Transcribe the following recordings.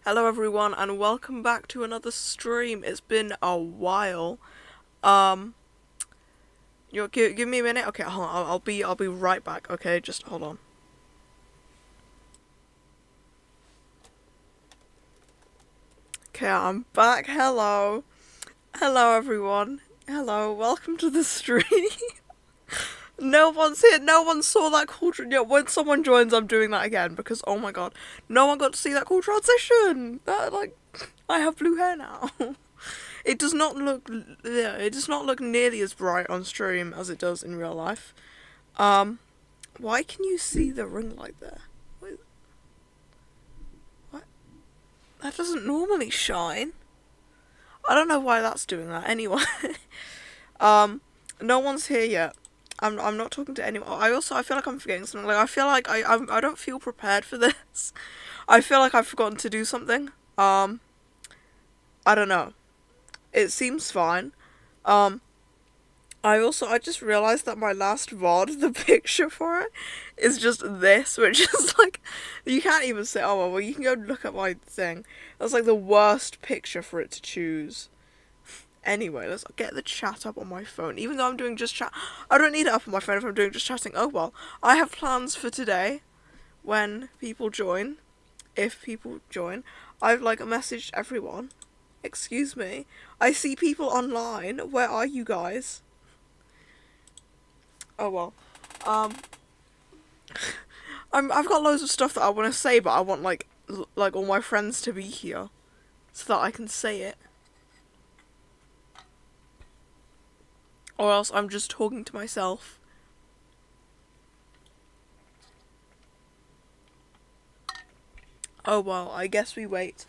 Hello everyone and welcome back to another stream. It's been a while. Give me a minute. Okay, hold on. I'll be right back. Okay, just hold on. Okay, I'm back. Hello everyone. Hello, welcome to the stream. No one's here. No one saw that cool. Yeah, when someone joins, I'm doing that again because oh my god, no one got to see that cool transition. I have blue hair now. It does not look. Yeah, it does not look nearly as bright on stream as it does in real life. Why can you see the ring light there? What? That doesn't normally shine. I don't know why that's doing that. Anyway, no one's here yet. I'm not talking to anyone. I feel like I'm forgetting something. Like I feel like I don't feel prepared for this. I feel like I've forgotten to do something. I don't know. It seems fine. I just realized that my last VOD, the picture for it, is just this, which is like, you can't even say, oh well, you can go look at my thing. That's like the worst picture for it to choose. Anyway, let's get the chat up on my phone. Even though I'm doing just chat, I don't need it up on my phone if I'm doing just chatting. Oh well, I have plans for today. When people join, if people join, I've messaged everyone. Excuse me, I see people online. Where are you guys? Oh well, I've got loads of stuff that I want to say, but I want like all my friends to be here, so that I can say it. Or else I'm just talking to myself. Oh well, I guess we wait.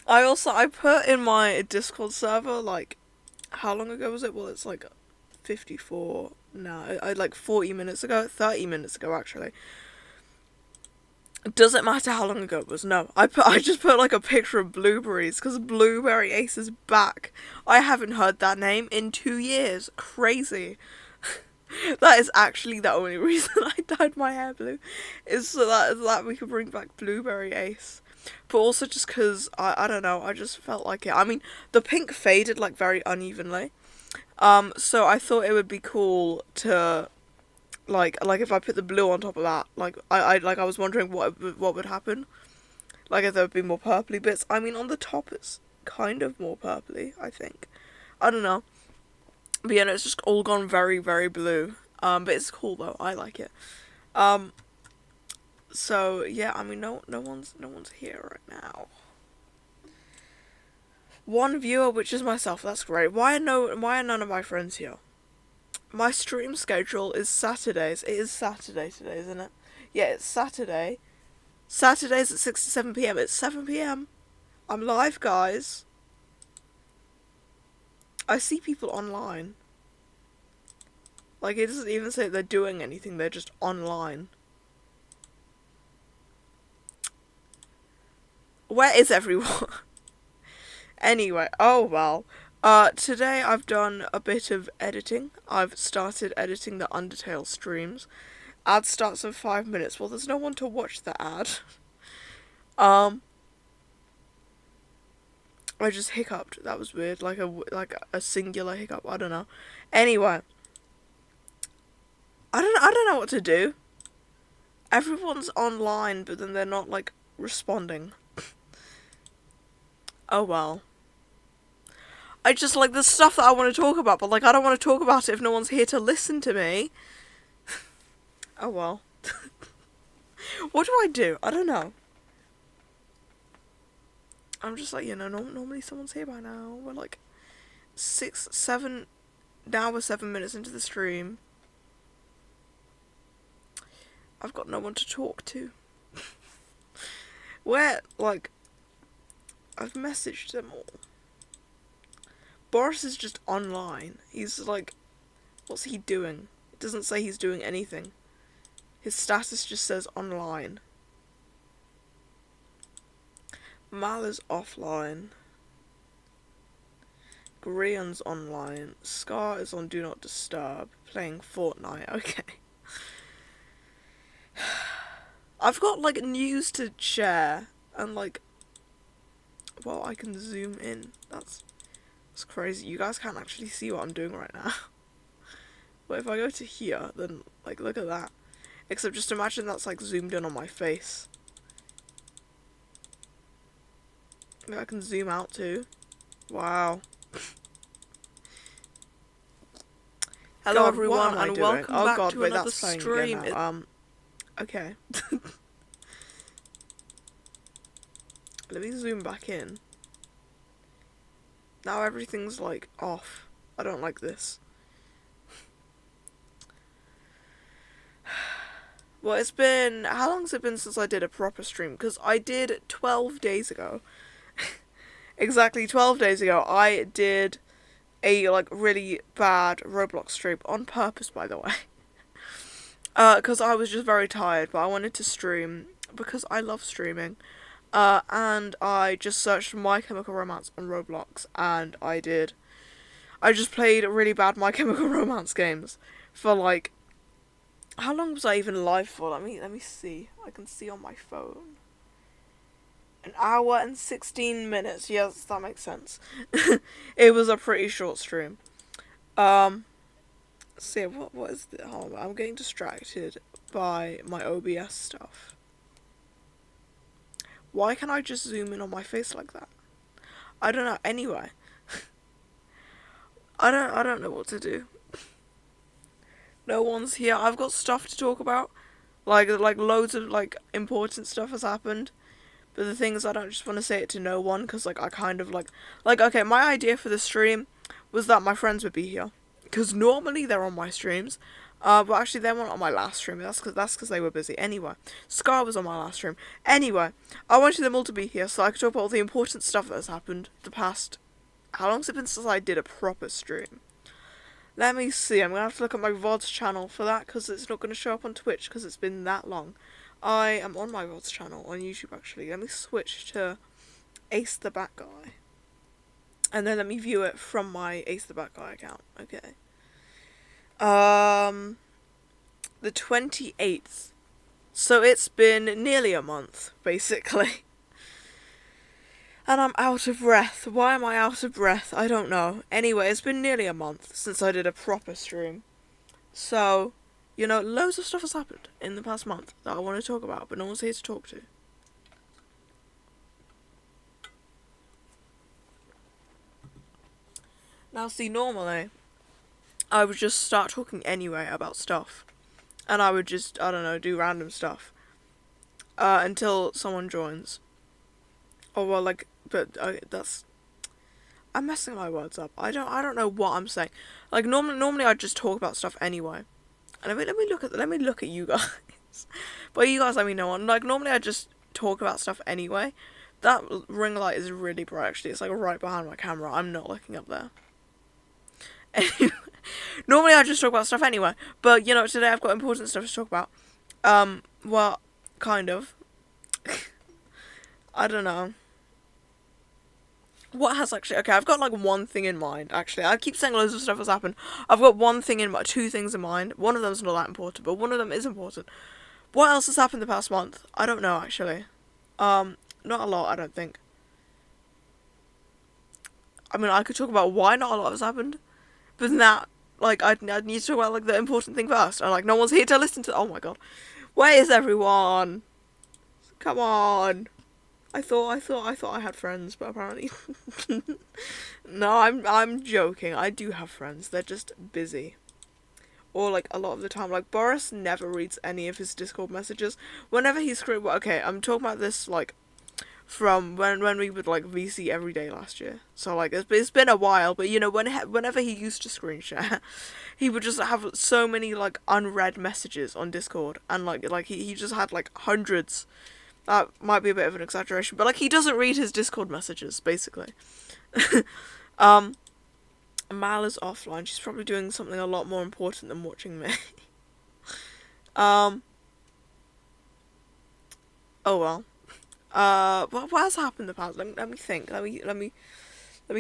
I put in my Discord server, like, how long ago was it? Well, it's like 54 now. Like 40 minutes ago, 30 minutes ago actually. Does it matter how long ago it was? No. I just put like a picture of Blueberries because Blueberry Ace is back. I haven't heard that name in 2 years. Crazy. That is actually the only reason I dyed my hair blue, is so that we could bring back Blueberry Ace. But also just because, I don't know, I just felt like it. I mean, the pink faded, like, very unevenly. So I thought it would be cool to, like if I put the blue on top of that, I was wondering what would happen. Like, if there would be more purpley bits. I mean, on the top it's kind of more purpley, I think. I don't know. But yeah, no, it's just all gone very, very blue. But it's cool though. I like it. So yeah, I mean, no one's here right now. One viewer, which is myself. That's great. Why are none of my friends here? My stream schedule is Saturdays. It is Saturday today, isn't it? Yeah, it's Saturday. Saturdays at 6 to 7 p.m. It's 7 p.m. I'm live, guys. I see people online. Like, it doesn't even say they're doing anything, they're just online. Where is everyone? Anyway, oh well. Today I've done a bit of editing. I've started editing the Undertale streams. Ad starts in 5 minutes. Well, there's no one to watch the ad. I just hiccuped. That was weird. Like a singular hiccup. I don't know. Anyway. I don't know what to do. Everyone's online, but then they're not, like, responding. Oh well. I just, like, there's stuff that I want to talk about, but, like, I don't want to talk about it if no one's here to listen to me. Oh well. What do I do? I don't know. I'm just like, normally someone's here by now. We're like 7 now we're 7 minutes into the stream. I've got no one to talk to. Like, I've messaged them all. Boris is just online. He's like, what's he doing? It doesn't say he's doing anything. His status just says online. Mal is offline. Grion's online. Scar is on Do Not Disturb, playing Fortnite. Okay. I've got, like, news to share, and, like, well, I can zoom in. That's crazy. You guys can't actually see what I'm doing right now. But if I go to here, then, like, look at that. Except just imagine that's, like, zoomed in on my face. Maybe I can zoom out too. Wow. Hello everyone, and welcome back to another stream. Okay. Let me zoom back in. Now everything's, like, off. I don't like this. Well, it's been... How long's it been since I did a proper stream? Because I did 12 days ago. Exactly 12 days ago, I did a, like, really bad Roblox stream. On purpose, by the way. Because I was just very tired, but I wanted to stream. Because I love streaming. And I just searched My Chemical Romance on Roblox, and I just played really bad My Chemical Romance games for, like, how long was I even live for? Let me see. I can see on my phone. 1 hour and 16 minutes. Yes, that makes sense. It was a pretty short stream. So what is the... Oh, I'm getting distracted by my OBS stuff. Why can't I just zoom in on my face like that? I don't know. Anyway. I don't know what to do. No one's here. I've got stuff to talk about. Like loads of, like, important stuff has happened. But the thing is, I don't just want to say it to no one, because, like, I kind of, like, okay, my idea for the stream was that my friends would be here. Because normally they're on my streams. But actually they weren't on my last stream. That's because they were busy. Anyway, Scar was on my last stream. Anyway, I wanted them all to be here so I could talk about all the important stuff that has happened the past... How long's it been since I did a proper stream? Let me see. I'm going to have to look at my VODs channel for that, because it's not going to show up on Twitch because it's been that long. I am on my VODs channel on YouTube, actually. Let me switch to Ace the Bat Guy. And then let me view it from my Ace the Bat Guy account. Okay. the 28th. So it's been nearly a month, basically. And I'm out of breath. Why am I out of breath? I don't know. Anyway, it's been nearly a month since I did a proper stream. So, loads of stuff has happened in the past month that I want to talk about, but no one's here to talk to. Now, see, normally, I would just start talking anyway about stuff. And I would just, I don't know, do random stuff. Until someone joins. Or, well, like, but that's... I'm messing my words up. I don't know what I'm saying. Like, normally I'd just talk about stuff anyway. And let me look at you guys. But you guys let me know. Like, normally I just talk about stuff anyway. That ring light is really bright, actually. It's, like, right behind my camera. I'm not looking up there. Anyway, normally I just talk about stuff anyway, but today I've got important stuff to talk about. Well, kind of. I don't know. What has actually... Okay, I've got like one thing in mind, actually. I keep saying loads of stuff has happened. I've got two things in mind. One of them's not that important, but one of them is important. What else has happened the past month? I don't know, actually. Not a lot, I don't think. I mean, I could talk about why not a lot has happened. But then that, like, I'd need to talk about, like, the important thing first. And, like, no one's here to listen to... Oh, my God. Where is everyone? Come on. I thought I had friends, but apparently... No, I'm joking. I do have friends. They're just busy. Or, like, a lot of the time. Like, Boris never reads any of his Discord messages. Whenever he's... Okay, I'm talking about this, like... From when we would like VC every day last year, so like it's been a while, but whenever he used to screen share, he would just have so many like unread messages on Discord, and like he just had like hundreds. That might be a bit of an exaggeration, but like he doesn't read his Discord messages basically. Mal is offline. She's probably doing something a lot more important than watching me. Oh well. What has happened in the past? Let me think. Let me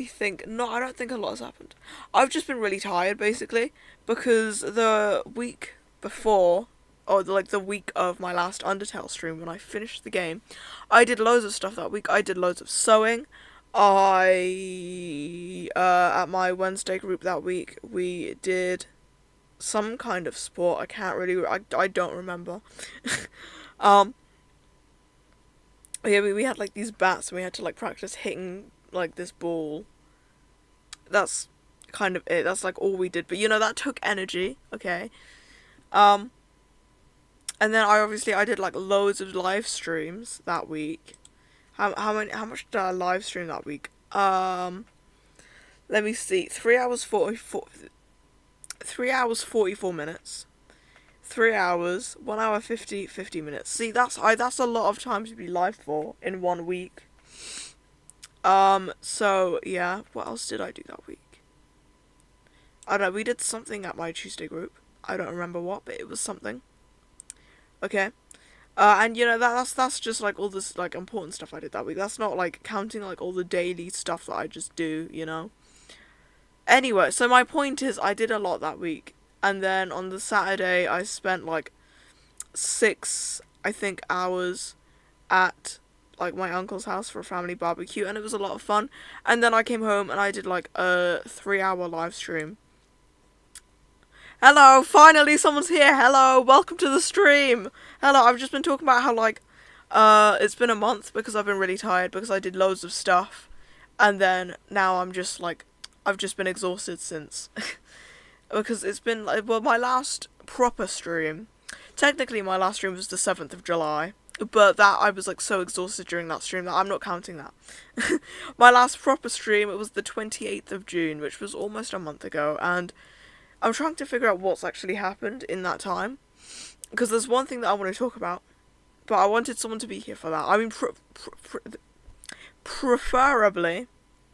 think. No, I don't think a lot has happened. I've just been really tired, basically, because the week before, or the week of my last Undertale stream, when I finished the game, I did loads of stuff that week. I did loads of sewing. At my Wednesday group that week, we did some kind of sport. I don't remember. Yeah, we had like these bats and we had to like practice hitting like this ball. That's kind of it. That's like all we did. But that took energy, okay? And then I did like loads of live streams that week. How much did I live stream that week? Let me see. 3 hours 44 minutes. 3 hours, 1 hour 50 minutes. See, that's a lot of time to be live for in 1 week. So yeah, what else did I do that week? I don't know, we did something at my Tuesday group. I don't remember what, but it was something. Okay. And that's just like all this like important stuff I did that week. That's not like counting like all the daily stuff that I just do, Anyway, so my point is I did a lot that week. And then on the Saturday, I spent like 6, I think, hours at like my uncle's house for a family barbecue, and it was a lot of fun. And then I came home and I did like a 3-hour live stream. Hello, finally someone's here. Hello, welcome to the stream. Hello, I've just been talking about how like it's been a month because I've been really tired because I did loads of stuff, and then now I'm just like I've just been exhausted since. Because it's been, well, my last proper stream, technically my last stream was the 7th of July, but that, I was, like, so exhausted during that stream that I'm not counting that. My last proper stream, it was the 28th of June, which was almost a month ago, and I'm trying to figure out what's actually happened in that time, because there's one thing that I want to talk about, but I wanted someone to be here for that. I mean, preferably...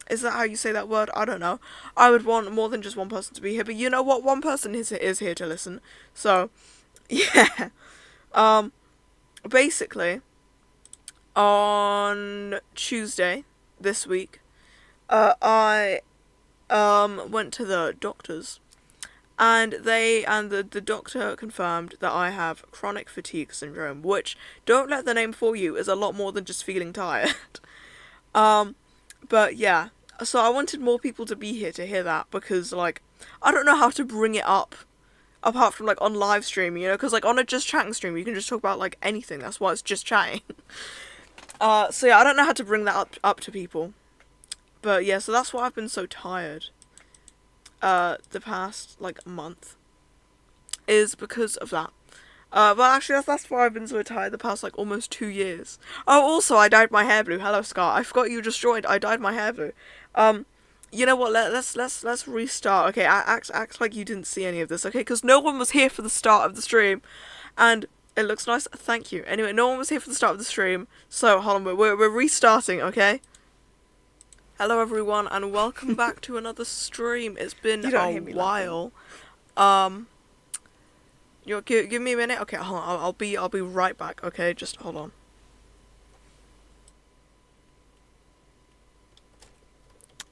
Is that how you say that word? I don't know. I would want more than just one person to be here, but you know what? One person is here to listen. So, yeah. Basically, on Tuesday this week, I went to the doctor's, And the doctor confirmed that I have chronic fatigue syndrome, which, don't let the name fool you, is a lot more than just feeling tired. But yeah, so I wanted more people to be here to hear that, because like I don't know how to bring it up apart from like on live stream, because like on a just chatting stream you can just talk about like anything. That's why it's just chatting. So yeah, I don't know how to bring that up to people. But yeah, so that's why I've been so tired the past like month, is because of that. But actually that's why I've been so tired the past like almost 2 years. Oh, also I dyed my hair blue. Hello, Scar. I forgot you just joined. I dyed my hair blue. You know what? Let's restart. Okay, act like you didn't see any of this. Okay, because no one was here for the start of the stream, and it looks nice. Thank you. Anyway, no one was here for the start of the stream, so hold on. We're restarting. Okay. Hello everyone, and welcome back to another stream. It's been a while. Give me a minute. Okay, hold on. I'll be right back. Okay, just hold on.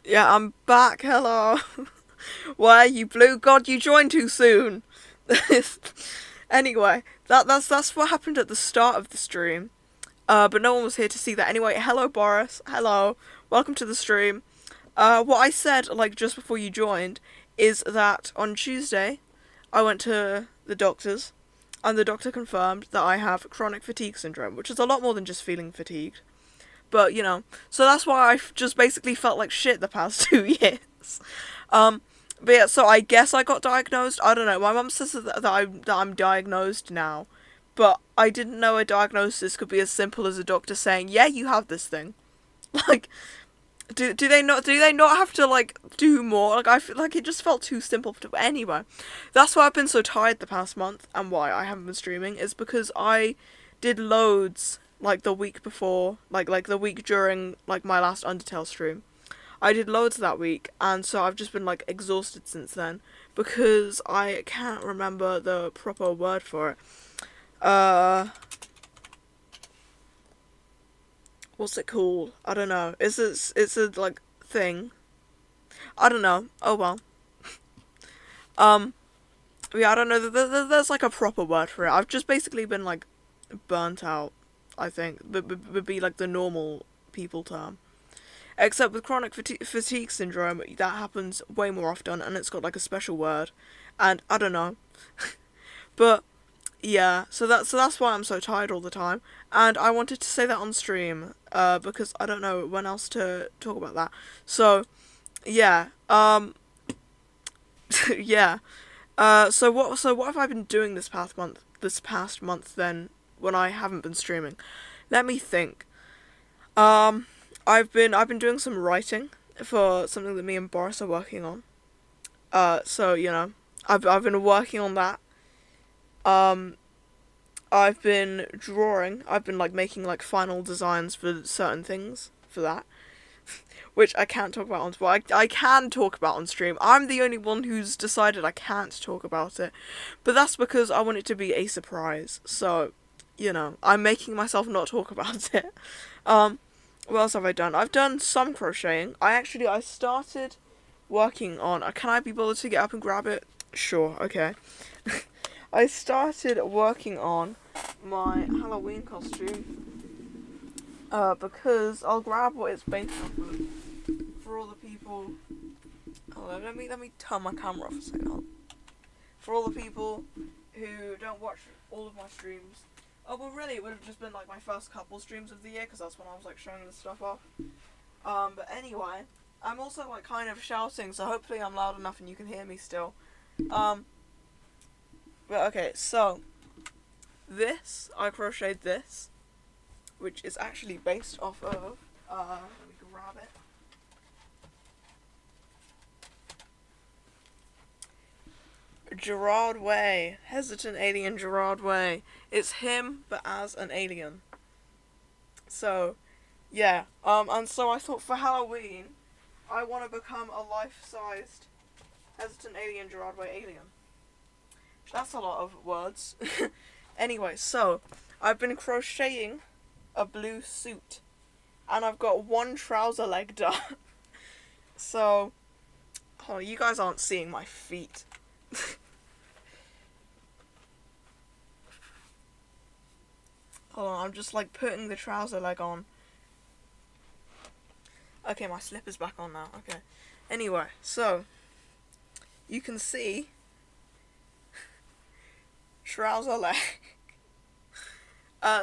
Yeah, I'm back. Hello. Why are you blue? God, you joined too soon. Anyway, that's what happened at the start of the stream. But no one was here to see that. Anyway, hello Boris. Hello. Welcome to the stream. What I said like just before you joined is that on Tuesday I went to the doctor's, and the doctor confirmed that I have chronic fatigue syndrome, which is a lot more than just feeling fatigued. But, so that's why I've just basically felt like shit the past 2 years. But yeah, so I guess I got diagnosed. I don't know. My mum says that I'm diagnosed now. But I didn't know a diagnosis could be as simple as a doctor saying, yeah, you have this thing. Like, do they not have to, like, do more? Like, I feel like it just felt too simple. Anyway, that's why I've been so tired the past month, and why I haven't been streaming, is because I did loads like the week before, like the week during like my last Undertale stream. I did loads that week, and so I've just been like exhausted since then, because I can't remember the proper word for it. What's it called? I don't know. It's a like thing. I don't know. Oh well. Yeah, I don't know. There's like a proper word for it. I've just basically been like burnt out, I think, would be like the normal people term. Except with chronic fatigue syndrome, that happens way more often, and it's got like a special word, and I don't know. But yeah, so that's why I'm so tired all the time, and I wanted to say that on stream, because I don't know when else to talk about that. So yeah, yeah. So what have I been doing this past month then, when I haven't been streaming? Let me think. I've been doing some writing for something that me and Boris are working on. So I've been working on that. I've been drawing. I've been like making like final designs for certain things for that, which I can't talk about on stream. I can talk about on stream. I'm the only one who's decided I can't talk about it, but that's because I want it to be a surprise. So, I'm making myself not talk about it. What else have I done? I've done some crocheting. I started working on... Can I be bothered to get up and grab it? Sure, okay. I started working on my Halloween costume. Because I'll grab what it's based off of. For all the people... Hold on, let me turn my camera off a second. For all the people who don't watch all of my streams... Oh, well, really, it would have just been, like, my first couple streams of the year, because that's when I was, like, showing this stuff off. But anyway, I'm also, like, kind of shouting, so hopefully I'm loud enough and you can hear me still. But, okay, so, I crocheted this, which is actually based off of, let me grab it. Gerard Way. Hesitant alien Gerard Way. It's him, but as an alien. So, yeah. And so I thought for Halloween, I want to become a life-sized hesitant alien Gerard Way alien. That's a lot of words. Anyway, so, I've been crocheting a blue suit. And I've got one trouser leg done. So, you guys aren't seeing my feet. Hold on, I'm just like putting the trouser leg on. Okay, my slipper's back on now. Okay. Anyway, so you can see trouser leg.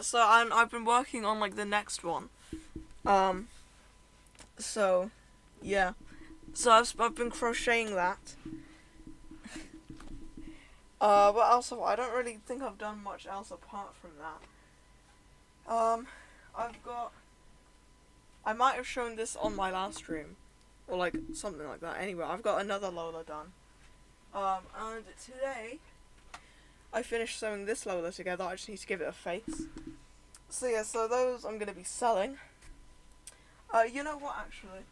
So I've been working on like the next one. So yeah. So I've been crocheting that. What else I don't really think I've done much else apart from that. I might have shown this on my last stream, or like something like that. Anyway, I've got another Lola done. And today I finished sewing this Lola together. I just need to give it a face. So yeah, so those I'm gonna be selling. You know what? Actually,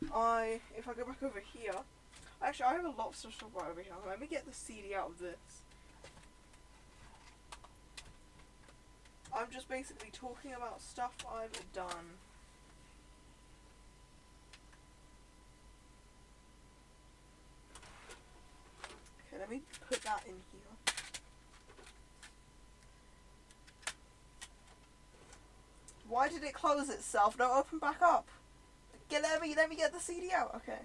if I go back over here, actually I have a lot of stuff to talk about over here. Let me get the CD out of this. I'm just basically talking about stuff I've done. Okay, let me put that in here. Why did it close itself? Don't open back up. Let me get the CD out. Okay.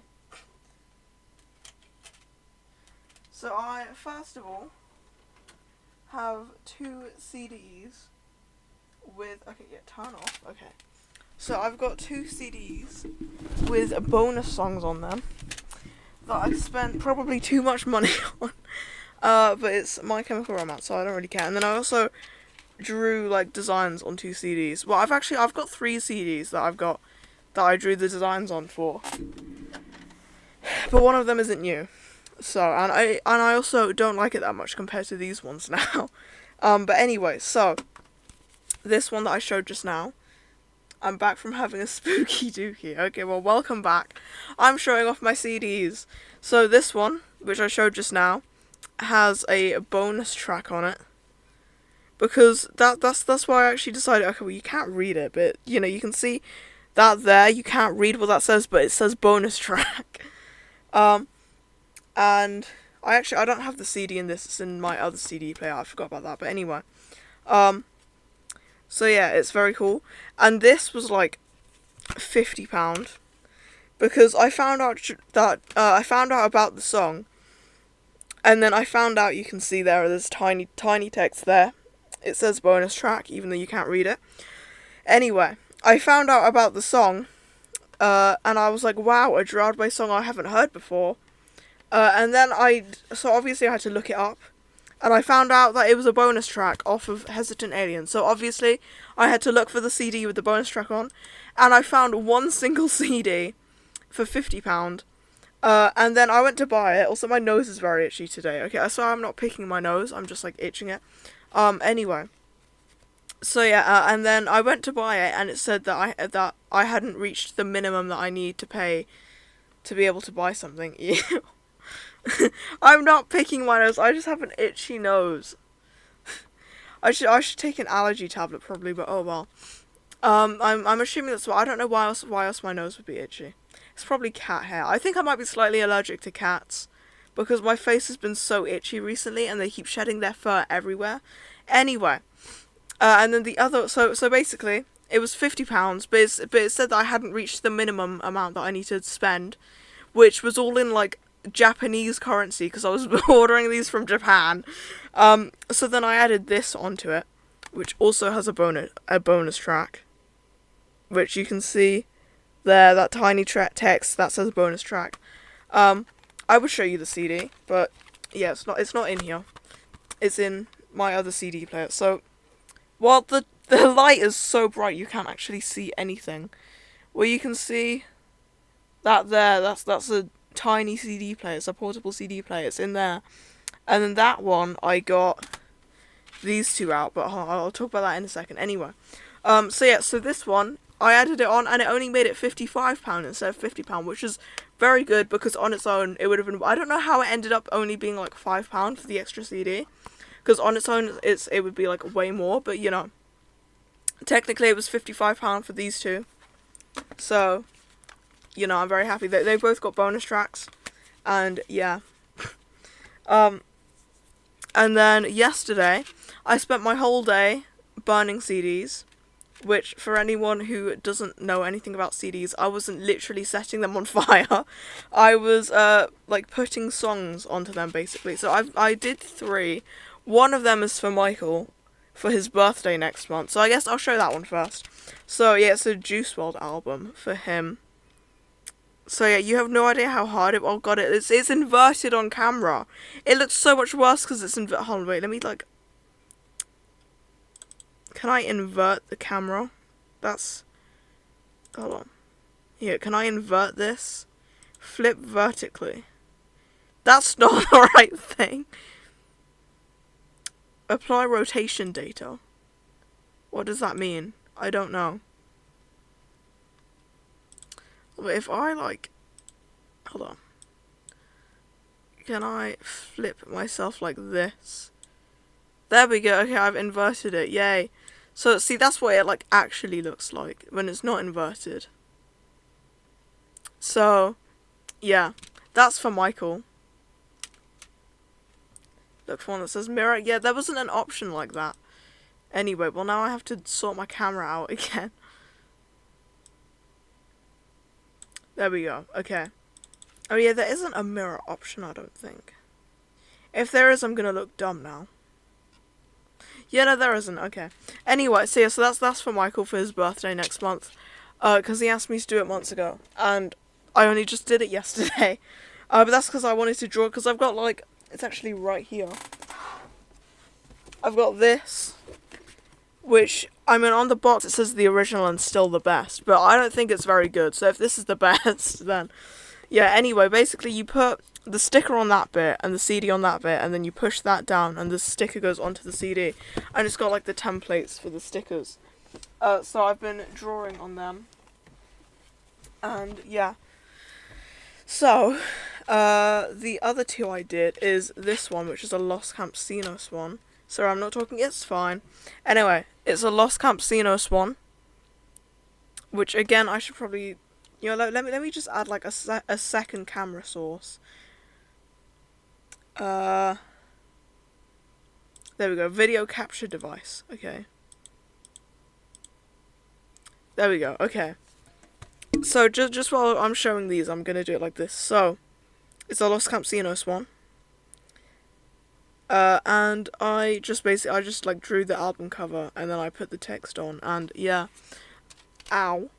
So I first of all have 2 CDs with turn off. Okay. So I've got 2 CDs with bonus songs on them that I spent probably too much money on. But it's My Chemical Romance, so I don't really care. And then I also drew like designs on 2 CDs. Well, I've got 3 CDs that I drew the designs on for. But one of them isn't new. So and I also don't like it that much compared to these ones now. But anyway, so this one that I showed just now, I'm back from having a spooky dookie. Okay, well, welcome back. I'm showing off my CDs. So this one, which I showed just now, has a bonus track on it. Because that's why I actually decided, okay, well, you can't read it, but, you know, you can see that there. You can't read what that says, but it says bonus track. And I don't have the CD in this. It's in my other CD player. I forgot about that, but anyway. So yeah, it's very cool. And this was like £50 because I found out that I found out about the song, and then I found out, you can see there's tiny text there. It says bonus track, even though you can't read it. Anyway, I found out about the song, and I was like, wow, a Gerard Way song I haven't heard before. And then so obviously I had to look it up. And I found out that it was a bonus track off of Hesitant Alien. So obviously, I had to look for the CD with the bonus track on. And I found one single CD for £50. And then I went to buy it. Also, my nose is very itchy today. Okay, so I'm not picking my nose. I'm just, like, itching it. Anyway. So, yeah, and then I went to buy it. And it said that I hadn't reached the minimum that I need to pay to be able to buy something. Ew. I'm not picking my nose. I just have an itchy nose. I should take an allergy tablet probably, but oh well. I'm assuming that's why. I don't know why else my nose would be itchy. It's probably cat hair. I think I might be slightly allergic to cats because my face has been so itchy recently, and they keep shedding their fur everywhere. Anyway, and then the other. So basically, it was £50, but it said that I hadn't reached the minimum amount that I needed to spend, which was all in like Japanese currency because I was ordering these from Japan. So then I added this onto it, which also has a bonus track, which you can see there, that tiny text that says bonus track. I would show you the CD, but yeah, it's not in here. It's in my other CD player. So while the light is so bright you can't actually see anything, well, you can see that there, that's a tiny CD player. It's a portable CD player. It's in there. And then that one, I got these 2 out, but I'll talk about that in a second. Anyway, so yeah, so this one, I added it on, and it only made it £55 instead of £50, which is very good, because on its own, it would have been, I don't know how it ended up only being like £5 for the extra CD, because on its own, it would be like way more, but you know, technically it was £55 for these 2, so, you know, I'm very happy that they both got bonus tracks, and yeah. And then yesterday, I spent my whole day burning CDs, which for anyone who doesn't know anything about CDs, I wasn't literally setting them on fire. I was like putting songs onto them basically. So I did 3. One of them is for Michael, for his birthday next month. So I guess I'll show that one first. So yeah, it's a Juice WRLD album for him. So yeah, you have no idea how hard it. Oh god, it's inverted on camera. It looks so much worse because it's inverted. Hold on, wait. Let me like. Can I invert the camera? That's. Hold on. Here, can I invert this? Flip vertically. That's not the right thing. Apply rotation data. What does that mean? I don't know. But if I like, hold on, can I flip myself like this? There we go. Okay, I've inverted it. Yay. So see, that's what it like actually looks like when it's not inverted. So yeah, that's for Michael. Look for one that says mirror. Yeah, there wasn't an option like that. Anyway, well now I have to sort my camera out again. There we go. Okay. Oh yeah, there isn't a mirror option, I don't think. If there is, I'm gonna look dumb now. Yeah, no, there isn't. Okay. Anyway, so yeah, so that's for Michael for his birthday next month. Because he asked me to do it months ago, and I only just did it yesterday. But that's because I wanted to draw, because I've got like, it's actually right here. I've got this, which, I mean, on the box it says the original and still the best, but I don't think it's very good, so if this is the best, then, yeah, anyway, basically you put the sticker on that bit, and the CD on that bit, and then you push that down, and the sticker goes onto the CD, and it's got, like, the templates for the stickers, so I've been drawing on them, and, yeah, so, the other 2 I did is this one, which is a Los Campesinos one. Sorry, I'm not talking, it's fine. Anyway, it's a Los Campesinos one, which again, I should probably, you know, let me just add like a second camera source. There we go, video capture device, okay. There we go, okay. So, just while I'm showing these, I'm gonna do it like this. So, it's a Los Campesinos one. And I just like drew the album cover and then I put the text on and yeah. Ow.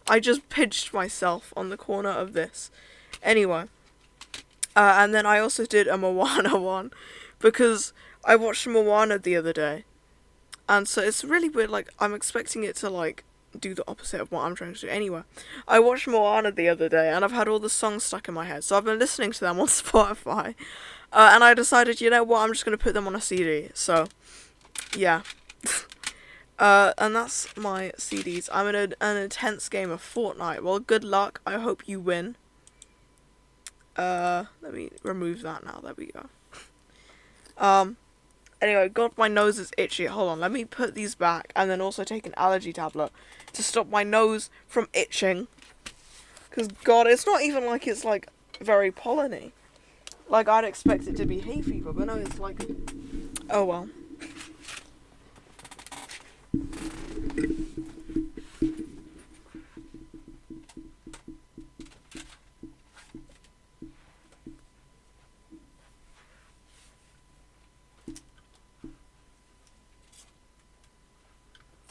I just pinched myself on the corner of this. Anyway. And then I also did a Moana one because I watched Moana the other day. And so it's really weird, like I'm expecting it to like do the opposite of what I'm trying to do. Anyway, I watched Moana the other day and I've had all the songs stuck in my head. So I've been listening to them on Spotify. And I decided, you know what, I'm just going to put them on a CD. So, yeah. And that's my CDs. I'm in an intense game of Fortnite. Well, good luck. I hope you win. Let me remove that now. There we go. Anyway, God, my nose is itchy. Hold on, let me put these back. And then also take an allergy tablet to stop my nose from itching. Because, God, it's not even like it's, like, very pollen-y. Like, I'd expect it to be hay fever, but no, it's like... Oh, well.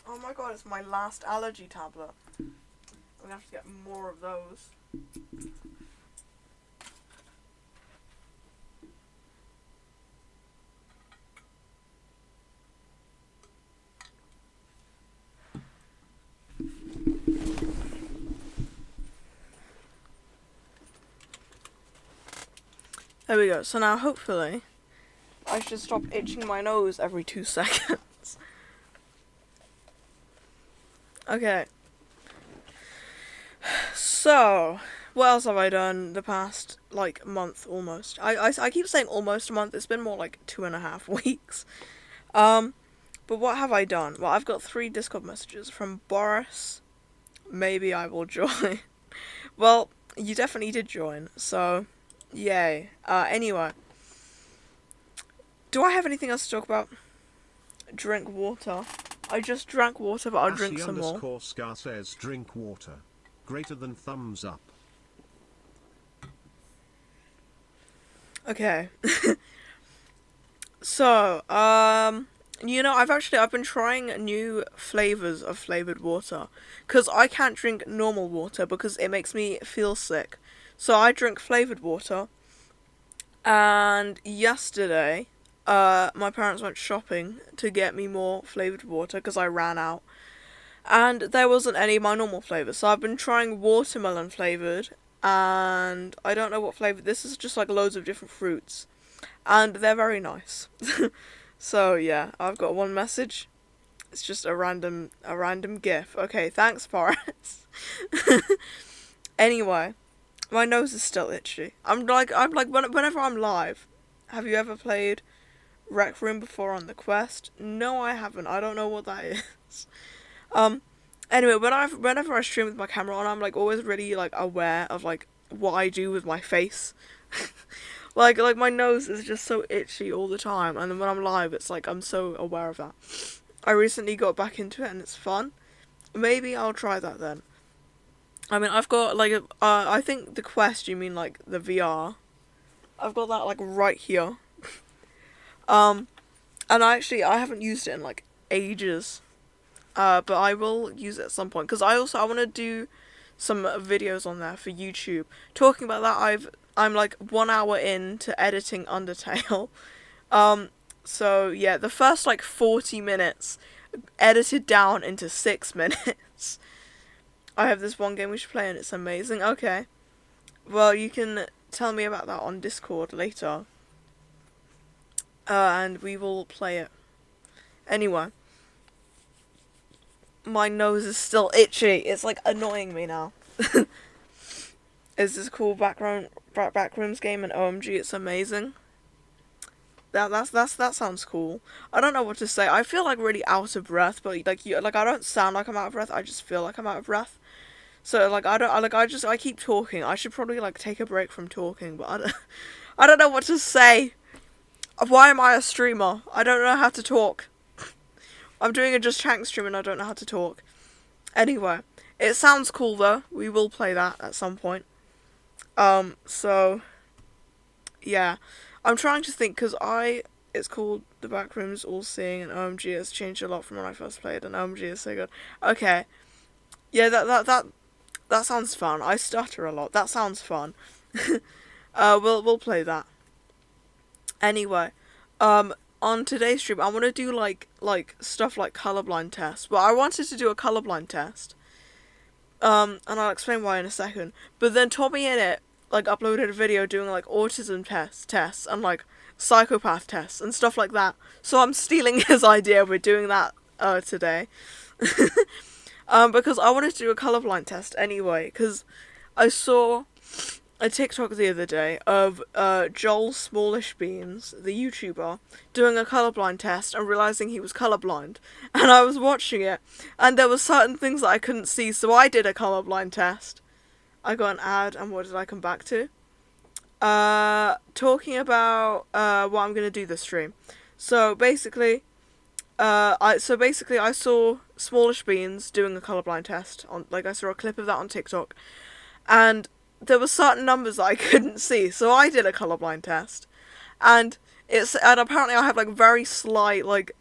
Oh my god, it's my last allergy tablet. I'm gonna have to get more of those. There we go. So now, hopefully, I should stop itching my nose every 2 seconds. Okay. So, what else have I done the past, like, month, almost? I keep saying almost a month. It's been more like 2.5 weeks. But what have I done? Well, I've got 3 Discord messages from Boris. Maybe I will join. Well, you definitely did join, so... Yay. Anyway. Do I have anything else to talk about? Drink water. I just drank water, but I'll drink some more. _Scar says drink water. Greater than thumbs up. Okay. So, I've been trying new flavors of flavored water, because I can't drink normal water because it makes me feel sick. So I drink flavored water, and yesterday, my parents went shopping to get me more flavored water because I ran out, and there wasn't any of my normal flavors. So I've been trying watermelon flavored, and I don't know what flavor. This is just like loads of different fruits, and they're very nice. So yeah, I've got one message. It's just a random GIF. Okay, thanks, Boris. Anyway, my nose is still itchy. Whenever I'm live. Have you ever played Rec Room before on the Quest? No, I haven't. I don't know what that is. Anyway, whenever I stream with my camera on, I'm like always really like aware of like what I do with my face. Like my nose is just so itchy all the time, and then when I'm live, it's like I'm so aware of that. I recently got back into it, and it's fun. Maybe I'll try that then. I mean, I've got like I think the Quest. You mean like the VR? I've got that like right here. And I haven't used it in like ages. But I will use it at some point because I want to do some videos on there for YouTube. Talking about that, I'm like 1 hour into editing Undertale. So yeah, the first like 40 minutes edited down into 6 minutes. I have this one game we should play and it's amazing. Okay. Well, you can tell me about that on Discord later. And we will play it. Anyway. My nose is still itchy. It's like annoying me now. Is this cool backrooms game and OMG it's amazing? That sounds cool. I don't know what to say. I feel like really out of breath, but I don't sound like I'm out of breath. I just feel like I'm out of breath. So like I keep talking. I should probably like take a break from talking, but I don't know what to say. Why am I a streamer? I don't know how to talk. I'm doing a Just Chatting stream and I don't know how to talk. Anyway, it sounds cool though. We will play that at some point. So yeah, I'm trying to think because it's called The Backrooms All Seeing, and OMG has changed a lot from when I first played, and OMG is so good. Okay, yeah, that sounds fun. I stutter a lot. That sounds fun. We'll play that. Anyway, on today's stream, I want to do like stuff like colorblind tests. Well, I wanted to do a colorblind test. And I'll explain why in a second. But then Tommy in it like uploaded a video doing like autism tests and like psychopath tests and stuff like that. So I'm stealing his idea. We're doing that today. Because I wanted to do a colorblind test anyway. Because I saw a TikTok the other day of Joel Smallish Beans, the YouTuber, doing a colorblind test and realizing he was colorblind. And I was watching it, and there were certain things that I couldn't see, so I did a colorblind test. I got an ad, and what did I come back to? Talking about what I'm gonna do this stream. So basically, I saw Smallish Beans doing a colorblind test on, like, I saw a clip of that on TikTok, and there were certain numbers that I couldn't see, so I did a colorblind test, and apparently I have like very slight like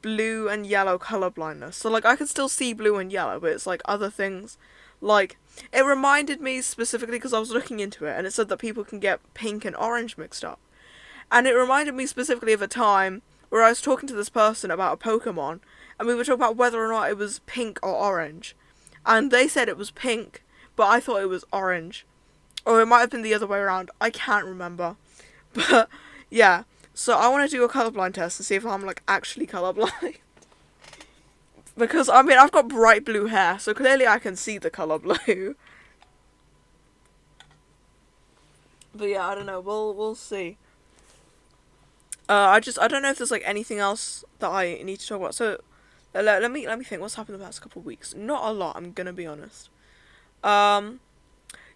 blue and yellow color blindness, so like I could still see blue and yellow, but it's like other things, like it reminded me specifically because I was looking into it, and it said that people can get pink and orange mixed up, and it reminded me specifically of a time where I was talking to this person about a Pokemon, and we were talking about whether or not it was pink or orange, and they said it was pink, but I thought it was orange. Or it might have been the other way around. I can't remember. But, yeah. So I want to do a colorblind test and see if I'm, like, actually colorblind. Because, I mean, I've got bright blue hair, so clearly I can see the color blue. But, yeah, I don't know. We'll see. I don't know if there's, like, anything else that I need to talk about. So, let me think. What's happened the past couple of weeks? Not a lot, I'm gonna be honest.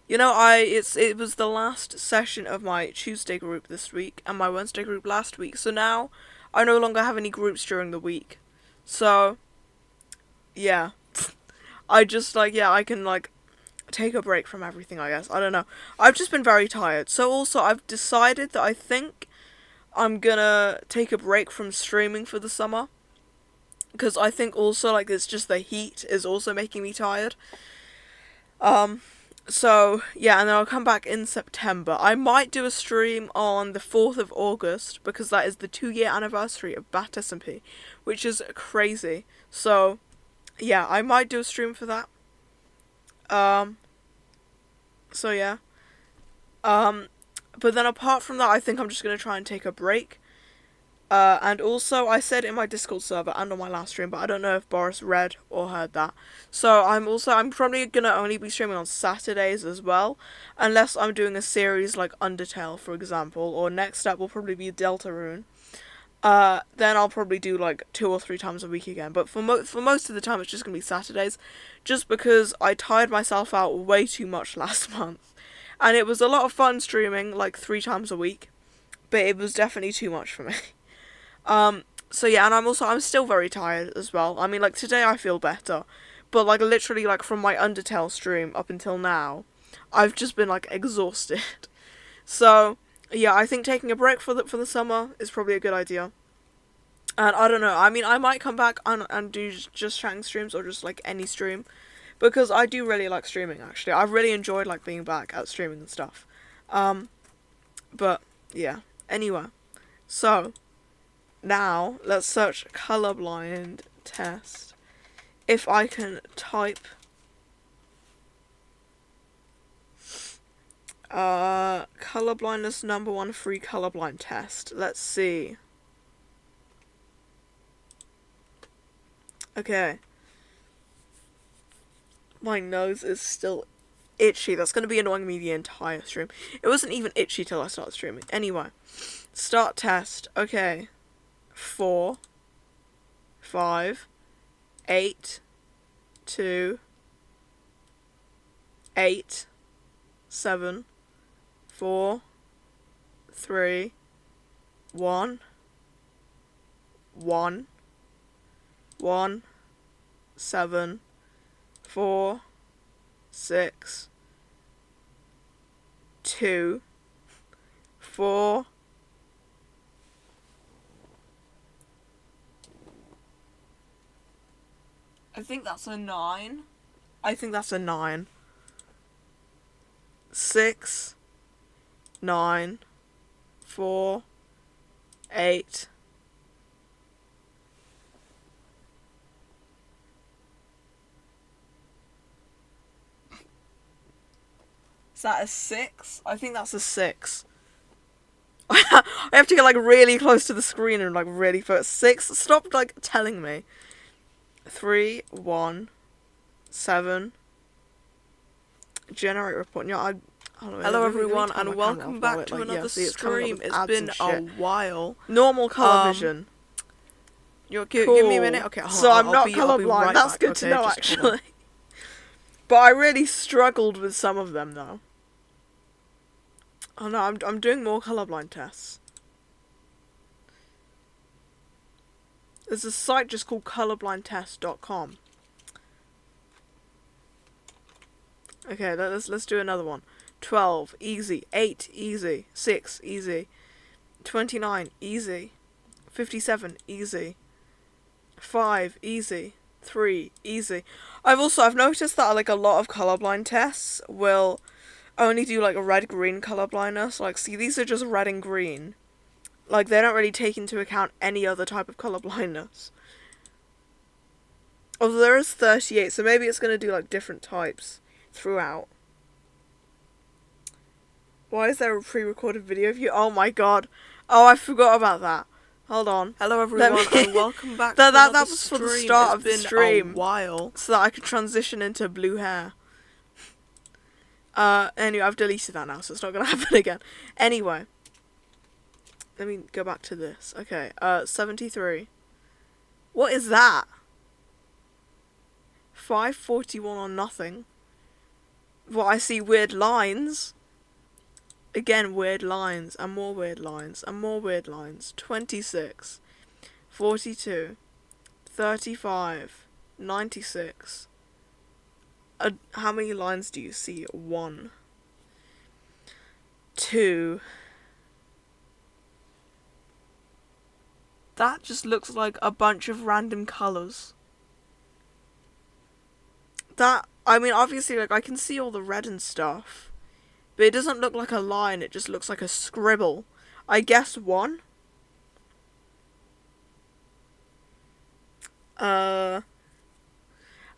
You know, it was the last session of my Tuesday group this week and my Wednesday group last week. So now I no longer have any groups during the week. So yeah, I just like yeah, I can like take a break from everything, I guess. I don't know. I've just been very tired. So also I've decided that I think I'm gonna take a break from streaming for the summer. Because I think also like it's just the heat is also making me tired. Um so yeah, and then I'll come back in September. I might do a stream on the 4th of August because that is the 2-year anniversary of Bat SMP, which is crazy. So yeah, I might do a stream for that. Um so yeah. Um but then apart from that, I think I'm just going to try and take a break. And also, I said in my Discord server and on my last stream, but I don't know if Boris read or heard that. So I'm probably gonna only be streaming on Saturdays as well, unless I'm doing a series like Undertale, for example, or next up will probably be Deltarune. Then I'll probably do like 2 or 3 times a week again. But for most of the time, it's just gonna be Saturdays, just because I tired myself out way too much last month, and it was a lot of fun streaming like 3 times a week, but it was definitely too much for me. So yeah, and I'm still very tired as well. I mean, like, today I feel better, but, like, literally, like, from my Undertale stream up until now, I've just been, like, exhausted. So, yeah, I think taking a break for the summer is probably a good idea. And I don't know, I mean, I might come back and do just chatting streams or just, like, any stream, because I do really like streaming, actually. I've really enjoyed, like, being back at streaming and stuff. But, yeah. Anyway, so now, let's search colorblind test. If I can type colorblindness #1 free colorblind test. Let's see. Okay. My nose is still itchy. That's gonna be annoying me the entire stream. It wasn't even itchy till I started streaming. Anyway. Start test. Okay. 4, 5, 8, 2, 8, 7, 4, 3, 1, 1, 1, 7, 4, 6, 2, 4, I think that's a 9. I think that's a 9. 6, 9, 4, 8. Is that a 6? I think that's a 6. I have to get like really close to the screen and like really focus. 6? Stop like telling me. 3, 1, 7. Generate report. Yeah, hello everyone and welcome back to another stream. It's been a while. Normal color vision. Cool. Give me a minute. Okay, so I'm not colorblind. That's good to know, actually. But I really struggled with some of them though. Oh no, I'm doing more colorblind tests. There's a site just called colorblindtest.com. Okay, let's do another one. 12, easy. 8, easy. 6, easy. 29, easy. 57, easy. 5, easy. 3, easy. I've noticed that like a lot of colorblind tests will only do like a red-green colorblindness. Like, see, these are just red and green. Like, they don't really take into account any other type of colorblindness. Although there is 38, so maybe it's going to do like different types throughout. Why is there a pre-recorded video of you? Oh my god. Oh, I forgot about that. Hold on. Hello everyone and welcome back to another that was for the start of the stream. A while, so that I could transition into blue hair. Anyway, I've deleted that now, so it's not gonna happen again. Anyway. Let me go back to this. Okay, 73. What is that? 541 on nothing. Well, I see weird lines. Again, weird lines, and more weird lines, and more weird lines. 26, 42, 35, 96. How many lines do you see? 1, 2. That just looks like a bunch of random colours. That, I mean, obviously, like, I can see all the red and stuff. But it doesn't look like a line, it just looks like a scribble. I guess 1.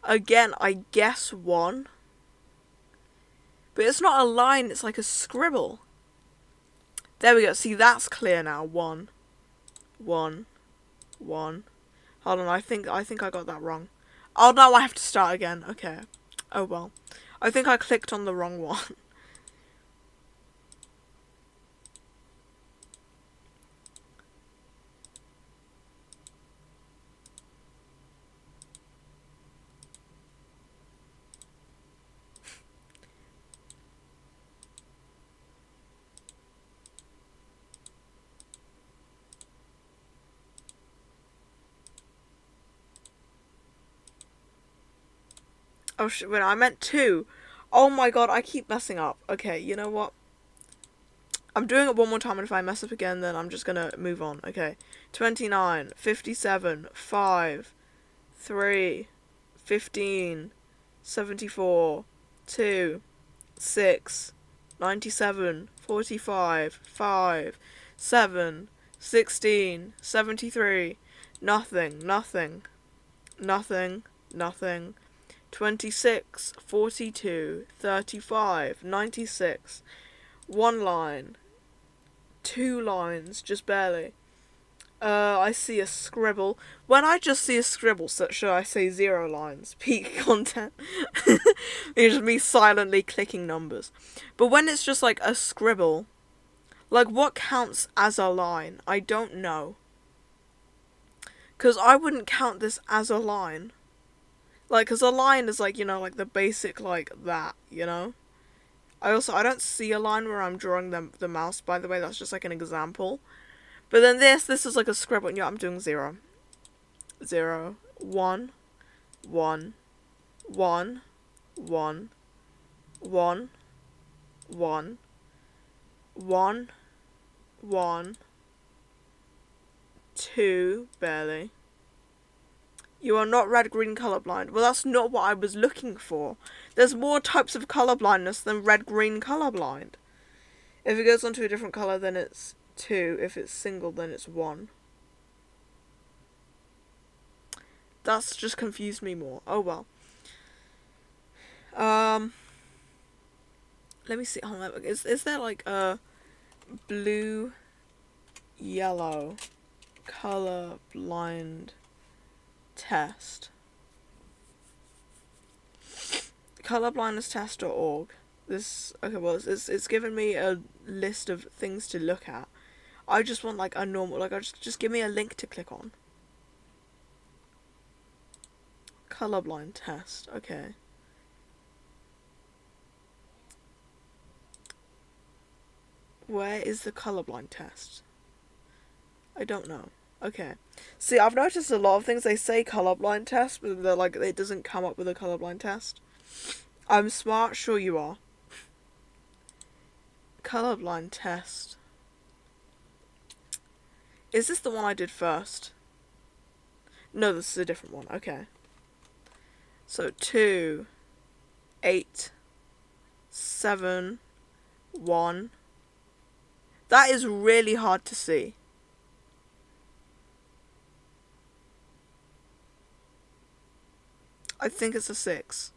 Again, I guess 1. But it's not a line, it's like a scribble. There we go, see, that's clear now. 1, 1, 1. Hold on, I think I got that wrong. Oh, no, I have to start again. Okay. Oh, well. I think I clicked on the wrong one. Oh, shit, wait, I meant 2. Oh my god, I keep messing up. Okay, you know what? I'm doing it one more time, and if I mess up again, then I'm just gonna move on. Okay. 29, 57, 5, 3, 15, 74, 2, 6, 97, 45, 5, 7, 16, 73, nothing, nothing, nothing, nothing, 26, 42, 35, 96, 1 line, 2 lines, just barely. I see a scribble. When I just see a scribble, so should I say 0 lines? Peak content. It's just me silently clicking numbers. But when it's just like a scribble, like what counts as a line? I don't know. 'Cause I wouldn't count this as a line. Like, 'cause a line is like, you know, like the basic like that, you know? I don't see a line where I'm drawing the mouse, by the way, that's just like an example. But then this is like a scribble, and yeah, I'm doing 0. 0, 1, 1, 1, 1, 1, 1, 1, 1, 2, barely. You are not red-green colorblind. Well, that's not what I was looking for. There's more types of colorblindness than red-green colorblind. If it goes on to a different color, then it's 2. If it's single, then it's 1. That's just confused me more. Oh well. Let me see. Hold on. Is there like a blue, yellow, colorblind test? Colorblindnesstest.org. This, okay, well, it's given me a list of things to look at. I just want like a normal, like, just give me a link to click on. Colorblind test, okay. Where is the colorblind test? I don't know. Okay. See, I've noticed a lot of things, they say colorblind test, but they're like, it doesn't come up with a colorblind test. I'm smart, sure you are. Colorblind test. Is this the one I did first? No, this is a different one. Okay. So 2, 8, 7, 1. That is really hard to see. I think it's a 6.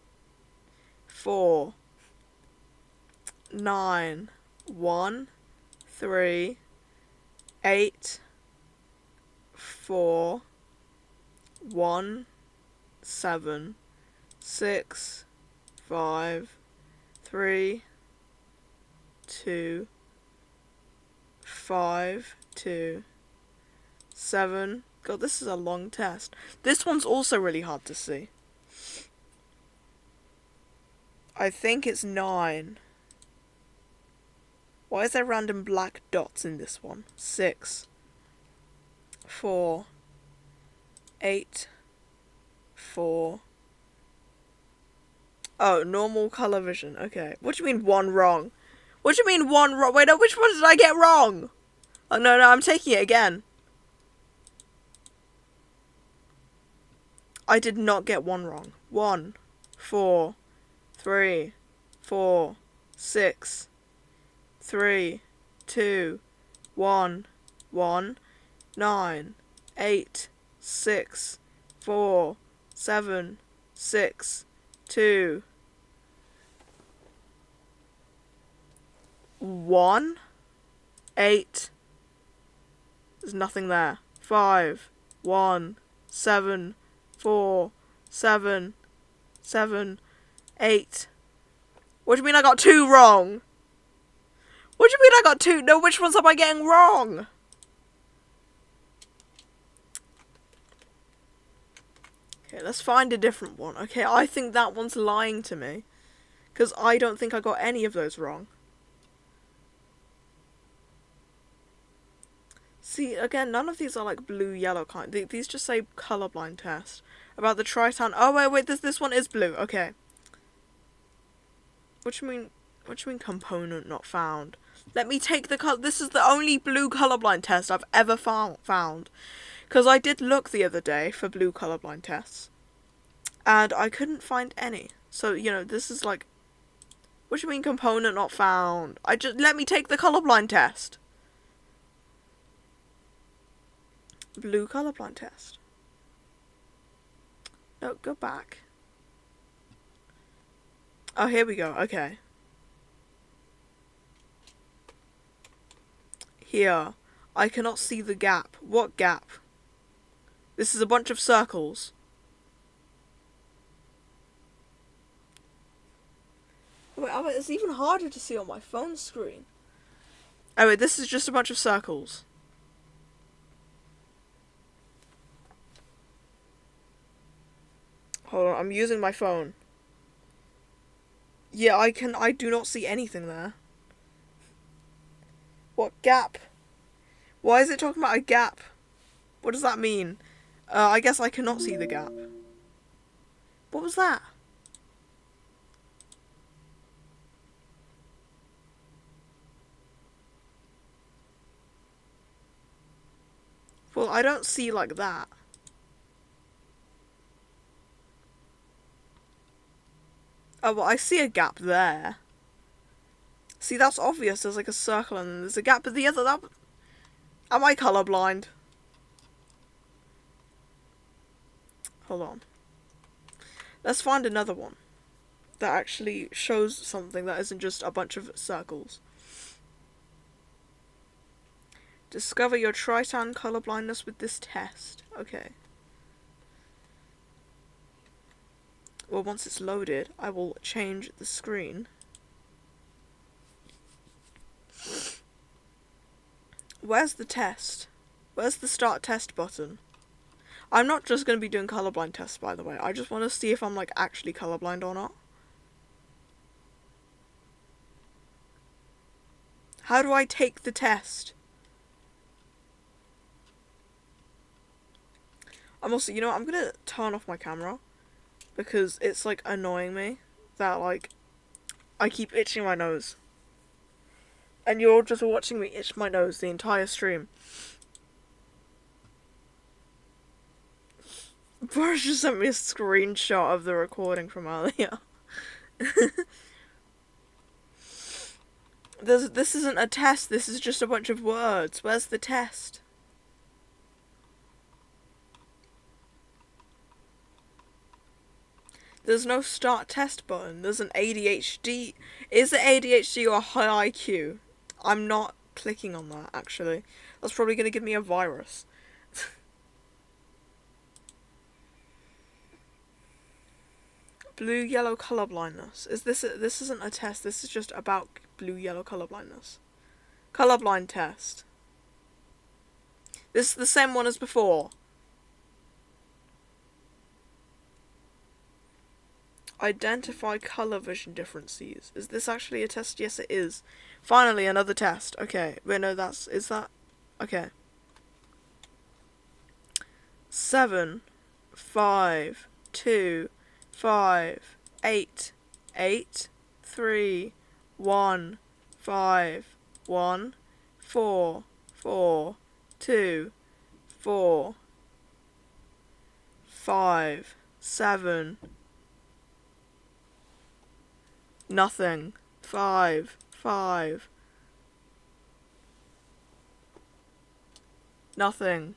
4, 9, 1, 3, 8, 4, 1, 7, 6, 5, 3, 2, 5, 2, 7. God, this is a long test. This one's also really hard to see. I think it's 9. Why is there random black dots in this one? 6, 4, 8, 4. Oh, normal color vision. Okay. What do you mean 1 wrong? What do you mean 1 wrong? Wait, no, which one did I get wrong? Oh, no, I'm taking it again. I did not get 1 wrong. 1, 4, 3, 4, 6, 3, 2, 1, 1, 9, 8, 6, 4, 7, 6, 2, 1, 8. There's nothing there. 5, 1, 7, 4, 7, 7, 8. What do you mean I got 2 wrong? What do you mean I got 2? No, which ones am I getting wrong? Okay, let's find a different one. Okay, I think that one's lying to me. Because I don't think I got any of those wrong. See, again, none of these are like blue, yellow kind. These just say colorblind test. About the Triton. Oh, wait, this one is blue. Okay. What do you mean component not found? Let me take the color. This is the only blue colorblind test I've ever found. Because I did look the other day for blue colorblind tests. And I couldn't find any. So, you know, this is like... What do you mean component not found? Let me take the colorblind test. Blue colorblind test. No, go back. Oh, here we go. Okay. Here. I cannot see the gap. What gap? This is a bunch of circles. Wait, it's even harder to see on my phone screen. Oh, wait, this is just a bunch of circles. Hold on, I'm using my phone. Yeah, I do not see anything there. What gap? Why is it talking about a gap? What does that mean? I guess I cannot see the gap. What was that? Well, I don't see like that. Oh, well, I see a gap there. See, that's obvious. There's like a circle and there's a gap, but the other... Am I colorblind? Hold on. Let's find another one that actually shows something that isn't just a bunch of circles. Discover your Triton colorblindness with this test. Okay. Well, once it's loaded, I will change the screen. Where's the test? Where's the start test button? I'm not just going to be doing colorblind tests, by the way. I just want to see if I'm, like, actually colorblind or not. How do I take the test? I'm also, you know what, I'm going to turn off my camera. Because it's, like, annoying me that, like, I keep itching my nose. And you're just watching me itch my nose the entire stream. Boris just sent me a screenshot of the recording from earlier. This isn't a test, this is just a bunch of words. Where's the test? There's no start test button. There's an ADHD. Is it ADHD or high IQ? I'm not clicking on that, actually. That's probably going to give me a virus. Blue-yellow colorblindness. This isn't a test. This is just about blue-yellow colorblindness. Colorblind test. This is the same one as before. Identify color vision differences. Is this actually a test? Yes, it is. Finally, another test. Okay. Wait, no, is that? Okay. 7, 5, 2, 5, 8, 8, 3, 1, 5, 1, 4, 4, 2, 4, 5, 7, nothing, 5, 5, nothing.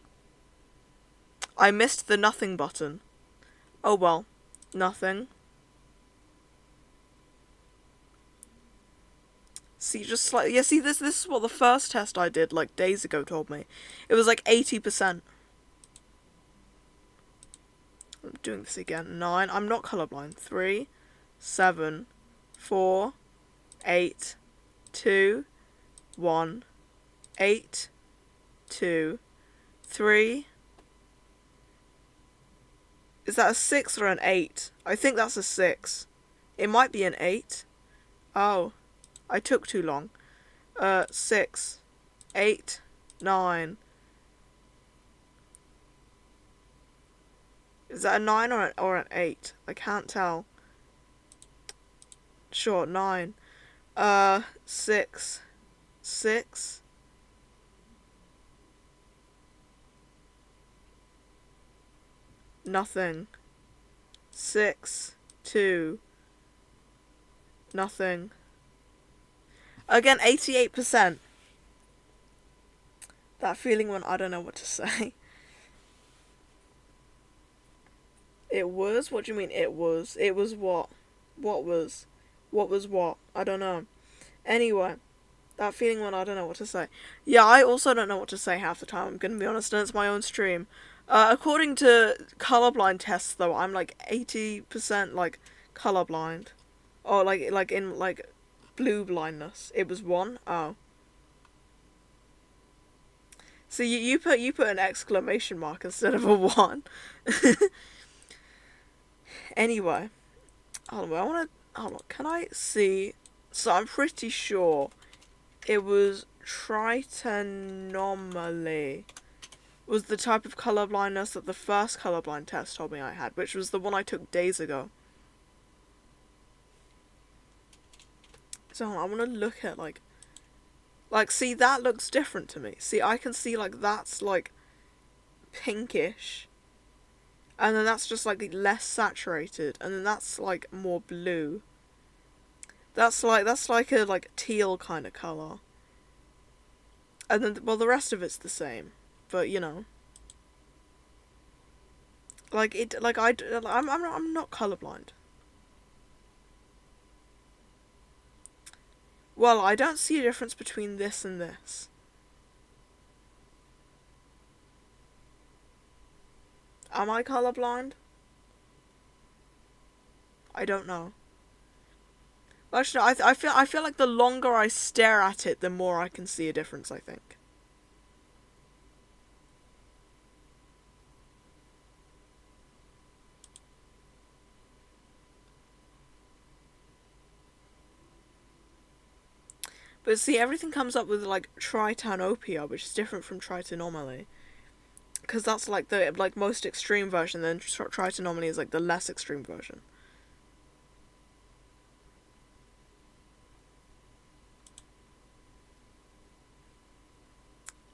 I missed the nothing button. Oh well, nothing. See, just like, yeah, see, this is what the first test I did, like, days ago told me. It was like 80%. I'm doing this again. 9, I'm not colorblind. 3, 7, 4, 8, 2, 1, 8, 2, 3. Is that a 6 or an 8? I think that's a 6. It might be an 8. Oh, I took too long. 6, 8, 9. Is that a 9 or an 8? I can't tell. Sure, 9. 6, 6. Nothing. 6, 2. Nothing. Again, 88%. That feeling when I don't know what to say. It was? What do you mean it was? It was what? What was? What was what? I don't know. Anyway, that feeling when I don't know what to say. Yeah, I also don't know what to say half the time, I'm gonna be honest, and it's my own stream. According to colorblind tests, though, I'm like 80% like colorblind. Or like in like blue blindness. It was 1? Oh. So you put an exclamation mark instead of a 1. Anyway. Hold on, can I see? So I'm pretty sure it was trigonometry was the type of colorblindness that the first colorblind test told me I had, which was the one I took days ago. So I want to look at like, see, that looks different to me. See, I can see like that's like pinkish, and then that's just like less saturated, and then that's like more blue. That's like a like teal kind of color. And then, well, the rest of it's the same, but you know, like it, like I'm not colorblind. Well, I don't see a difference between this and this. Am I colorblind? I don't know. Actually, I feel like the longer I stare at it, the more I can see a difference, I think. But see, everything comes up with like tritanopia, which is different from trigonometry. Because that's like the most extreme version, then trigonometry is like the less extreme version.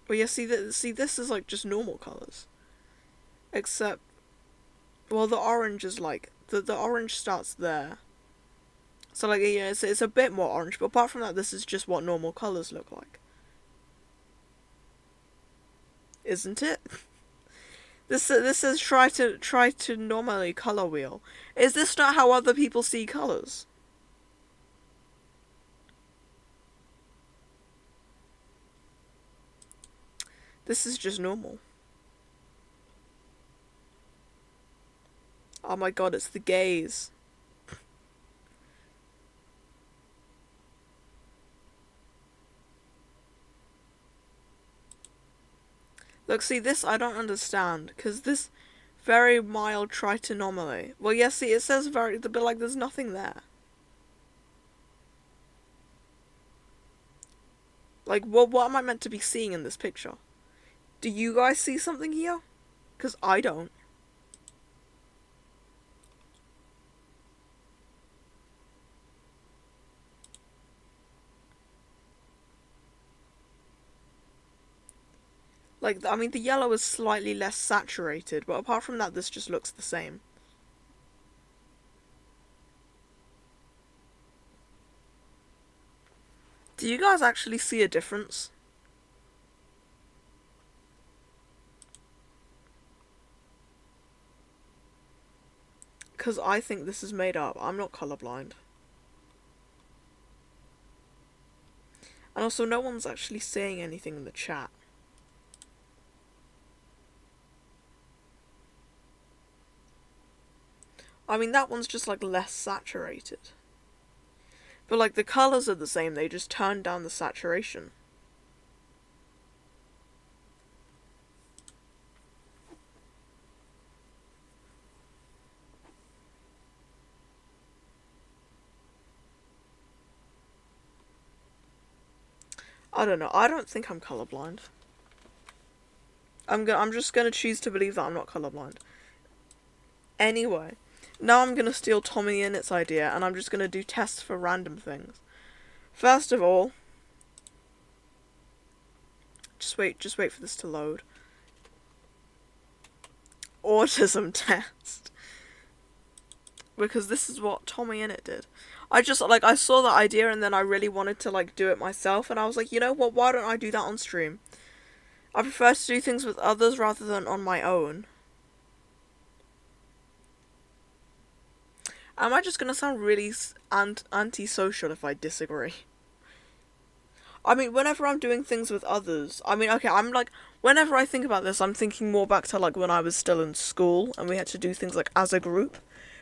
Well, yeah, see, this is like just normal colors. Except, well, the orange is like, the orange starts there. So, like, yeah, it's a bit more orange, but apart from that, this is just what normal colors look like. Isn't it? This says try to normally color wheel. Is this not how other people see colors? This is just normal. Oh my god, it's the gays. Look, see, this I don't understand, because this Very mild tritonomaly. Well, yes, see, it says but like there's nothing there. Like, what am I meant to be seeing in this picture? Do you guys see something here? Because I don't. Like, I mean, the yellow is slightly less saturated, but apart from that, this just looks the same. Do you guys actually see a difference? Because I think this is made up. I'm not colorblind. And also, no one's actually saying anything in the chat. I mean, that one's just, like, less saturated. But, like, the colors are the same, they just turn down the saturation. I don't know, I don't think I'm colorblind. I'm just gonna choose to believe that I'm not colorblind. Anyway, now I'm gonna steal Tommy and its idea, and I'm just gonna do tests for random things. First of all, just wait for this to load. Autism test. Because this is what Tommy in it did. I saw that idea and then I really wanted to, like, do it myself, and I was like, you know what, why don't I do that on stream? I prefer to do things with others rather than on my own. Am I just gonna sound really antisocial if I disagree? I mean, whenever I'm doing things with others, I mean, okay, I'm like, whenever I think about this, I'm thinking more back to, like, when I was still in school and we had to do things, like, as a group.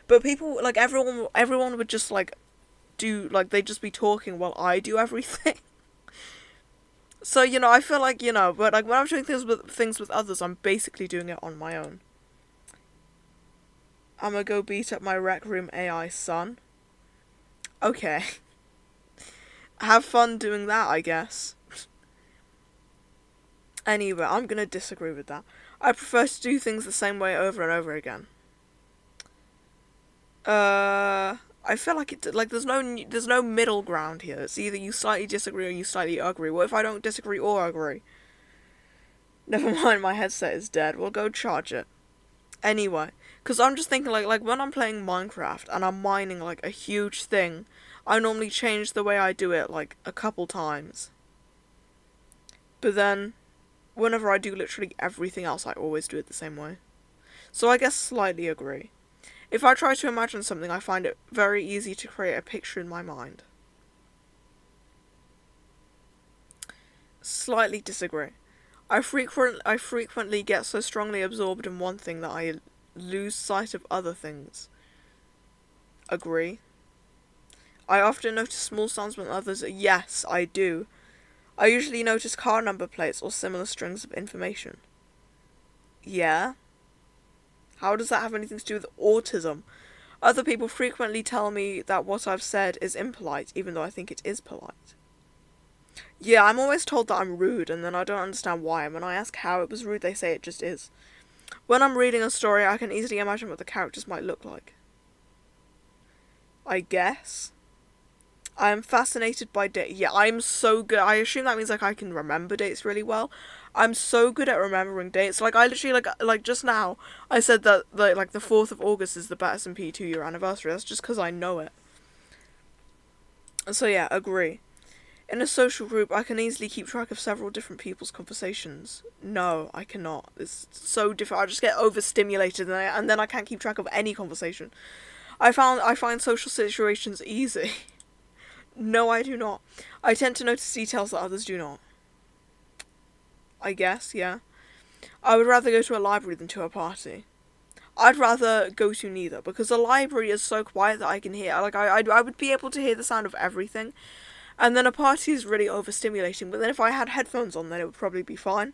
But people, like, everyone would just, like, they'd just be talking while I do everything. So, you know, I feel like, you know, but, like, when I'm doing things with others, I'm basically doing it on my own. I'm gonna go beat up my Rec Room AI son. Okay. Have fun doing that, I guess. Anyway, I'm gonna disagree with that. I prefer to do things the same way over and over again. I feel like there's no middle ground here. It's either you slightly disagree or you slightly agree. What if I don't disagree or agree? Never mind, my headset is dead. We'll go charge it. Anyway, because I'm just thinking, like when I'm playing Minecraft and I'm mining, like, a huge thing, I normally change the way I do it, like, a couple times. But then, whenever I do literally everything else, I always do it the same way. So I guess slightly agree. If I try to imagine something, I find it very easy to create a picture in my mind. Slightly disagree. I frequently get so strongly absorbed in one thing that I lose sight of other things. Agree. I often notice small sounds when others. Yes, I do. I usually notice car number plates or similar strings of information. Yeah? How does that have anything to do with autism? Other people frequently tell me that what I've said is impolite, even though I think it is polite. Yeah, I'm always told that I'm rude, and then I don't understand why, and when I ask how it was rude, they say it just is. When I'm reading a story, I can easily imagine what the characters might look like. I guess. I am fascinated by dates. Yeah, I'm so good. I assume that means, like, I can remember dates really well. I'm so good at remembering dates. Like, I literally, like just now, I said that, like, the 4th of August is the BetSMP 2-year anniversary. That's just because I know it. So, yeah, agree. In a social group, I can easily keep track of several different people's conversations. No, I cannot. It's so different. I just get overstimulated, and then I can't keep track of any conversation. I find social situations easy. No, I do not. I tend to notice details that others do not. I guess, yeah. I would rather go to a library than to a party. I'd rather go to neither, because a library is so quiet that I can hear. Like, I would be able to hear the sound of everything. And then a party is really overstimulating, but then if I had headphones on, then it would probably be fine.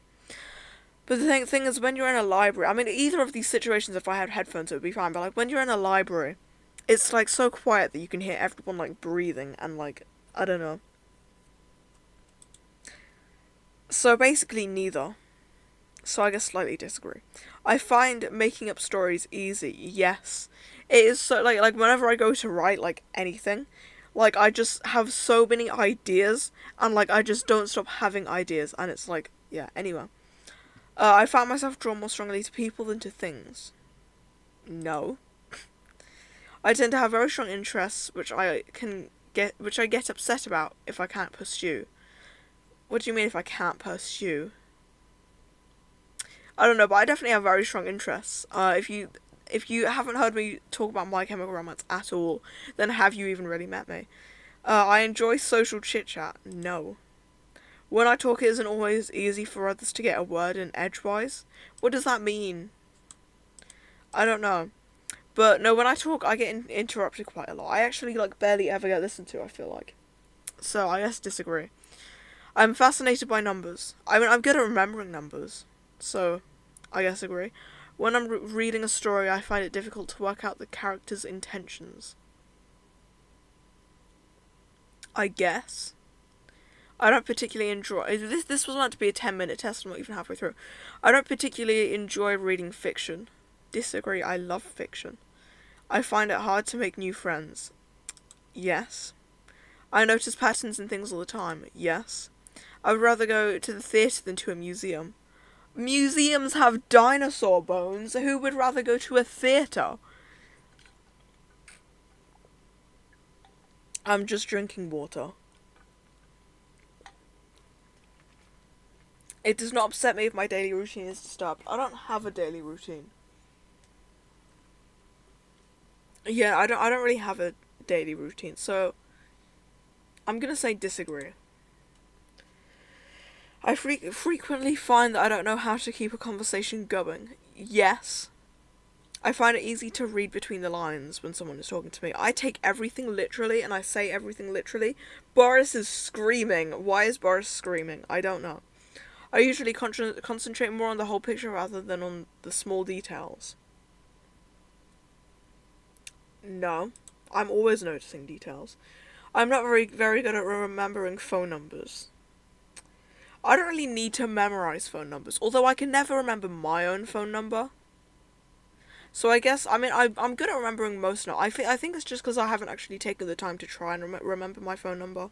But the thing is, when you're in a library, I mean, either of these situations, if I had headphones, it would be fine. But like when you're in a library, it's like so quiet that you can hear everyone like breathing and like I don't know. So basically, neither. So I guess slightly disagree. I find making up stories easy. Yes, it is so like whenever I go to write like anything, like I just have so many ideas and like I just don't stop having ideas and it's like yeah. Anyway. I found myself drawn more strongly to people than to things. No. I tend to have very strong interests, which I get upset about if I can't pursue. What do you mean if I can't pursue? I don't know, but I definitely have very strong interests. If you haven't heard me talk about My Chemical Romance at all, then have you even really met me? I enjoy social chit chat. No. When I talk, it isn't always easy for others to get a word in edgewise. What does that mean? I don't know. But no, when I talk, I get interrupted quite a lot. I actually like barely ever get listened to, I feel like. So I guess disagree. I'm fascinated by numbers. I mean, I'm good at remembering numbers. So I guess agree. When I'm reading a story, I find it difficult to work out the character's intentions. I guess. I don't particularly enjoy... This was meant to be a 10-minute test, I'm not even halfway through. I don't particularly enjoy reading fiction. Disagree, I love fiction. I find it hard to make new friends. Yes. I notice patterns in things all the time. Yes. I would rather go to the theatre than to a museum. Museums have dinosaur bones. Who would rather go to a theatre? I'm just drinking water. It does not upset me if my daily routine is disturbed. I don't have a daily routine. Yeah, I don't really have a daily routine, so I'm gonna say disagree. I frequently find that I don't know how to keep a conversation going. Yes. I find it easy to read between the lines when someone is talking to me. I take everything literally and I say everything literally. Boris is screaming. Why is Boris screaming? I don't know. I usually concentrate more on the whole picture rather than on the small details. No. I'm always noticing details. I'm not very good at remembering phone numbers. I don't really need to memorize phone numbers, although I can never remember my own phone number. So I guess, I mean, I'm good at remembering most now. I think it's just because I haven't actually taken the time to try and remember my phone number.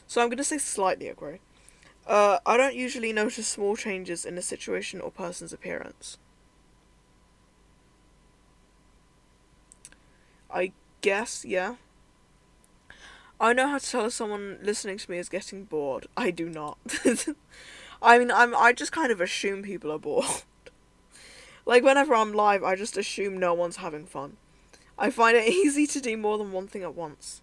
So I'm going to say slightly agree. I don't usually notice small changes in a situation or person's appearance. I guess, yeah. I know how to tell if someone listening to me is getting bored. I do not. I mean, I just kind of assume people are bored. Like, whenever I'm live, I just assume no one's having fun. I find it easy to do more than one thing at once.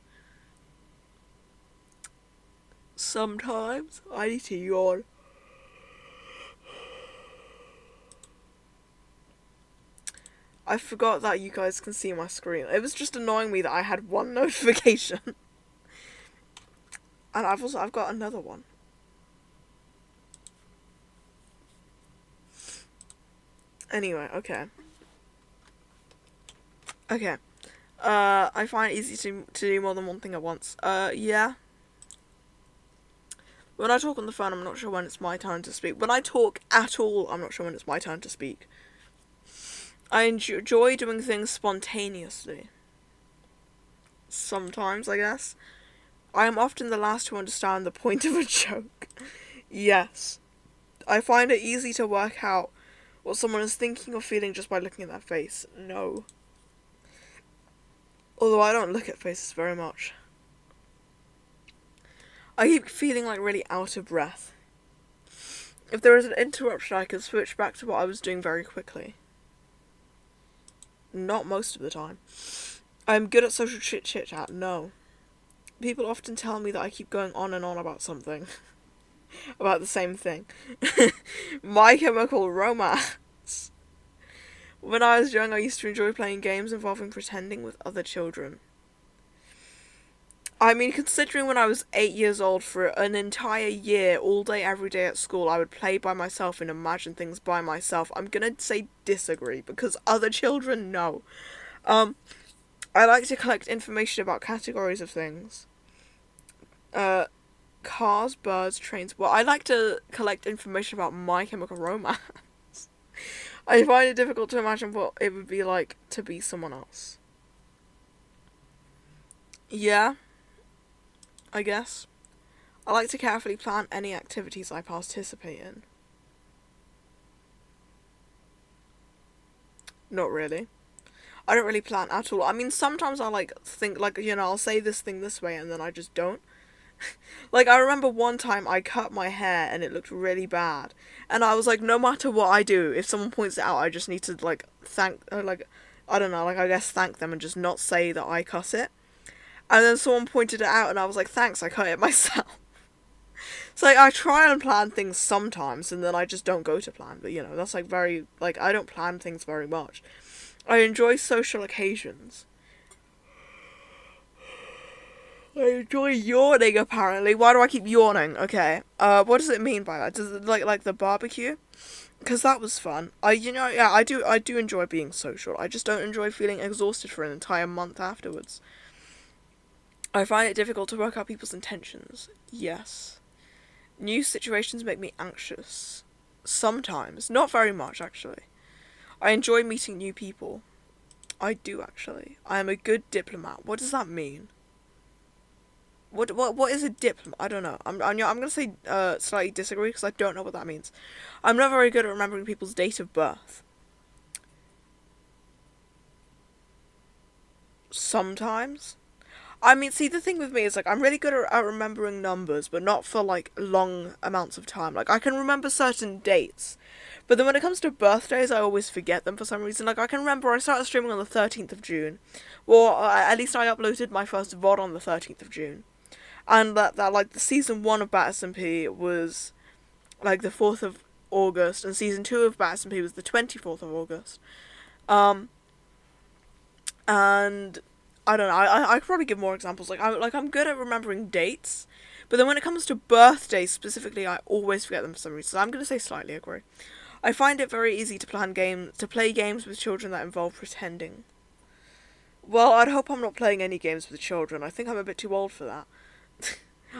Sometimes I need to yawn. I forgot that you guys can see my screen. It was just annoying me that I had one notification. And I've got another one. Anyway, okay. Okay. I find it easy to do more than one thing at once. Yeah. When I talk on the phone, I'm not sure when it's my turn to speak. When I talk at all, I'm not sure when it's my turn to speak. I enjoy doing things spontaneously. Sometimes, I guess. I am often the last to understand the point of a joke. Yes. I find it easy to work out what someone is thinking or feeling just by looking at their face. No. Although I don't look at faces very much. I keep feeling like really out of breath. If there is an interruption, I can switch back to what I was doing very quickly. Not most of the time. I'm good at social chit-chat. No. People often tell me that I keep going on and on about something. About the same thing. My Chemical Romance. When I was young, I used to enjoy playing games involving pretending with other children. I mean, considering when I was 8 years old for an entire year, all day, every day at school, I would play by myself and imagine things by myself. I'm gonna say disagree because other children know. Um, I like to collect information about categories of things. Cars, birds, trains. Well, I like to collect information about My Chemical Romance. I find it difficult to imagine what it would be like to be someone else. Yeah, I guess. I like to carefully plan any activities I participate in. Not really. I don't really plan at all. I mean, sometimes I think I'll say this thing this way and then I just don't. Like, I remember one time I cut my hair and it looked really bad. And I was like, no matter what I do, if someone points it out, I just need to, I don't know, I guess thank them and just not say that I cut it. And then someone pointed it out and I was like, thanks, I cut it myself. So, I try and plan things sometimes and then I just don't go to plan. But, that's, I don't plan things very much. I enjoy social occasions. I enjoy yawning, apparently. Why do I keep yawning? Okay. What does it mean by that? Does it like the barbecue? Because that was fun. I do enjoy being social. I just don't enjoy feeling exhausted for an entire month afterwards. I find it difficult to work out people's intentions. Yes. New situations make me anxious. Sometimes. Not very much, actually. I enjoy meeting new people. I do, actually. I am a good diplomat. What does that mean? What is a diplomat? I don't know. I'm gonna say slightly disagree because I don't know what that means. I'm not very good at remembering people's date of birth. Sometimes. I mean, see, the thing with me is, I'm really good at remembering numbers, but not for, long amounts of time. I can remember certain dates, but then when it comes to birthdays, I always forget them for some reason. I can remember I started streaming on the 13th of June. Well, at least I uploaded my first VOD on the 13th of June. And that the season 1 of Bat SMP was, the 4th of August, and season 2 of Bat SMP was the 24th of August. And I don't know, I could probably give more examples. I'm good at remembering dates, but then when it comes to birthdays specifically, I always forget them for some reason. So I'm going to say slightly agree. I find it very easy to play games with children that involve pretending. Well, I'd hope I'm not playing any games with children. I think I'm a bit too old for that.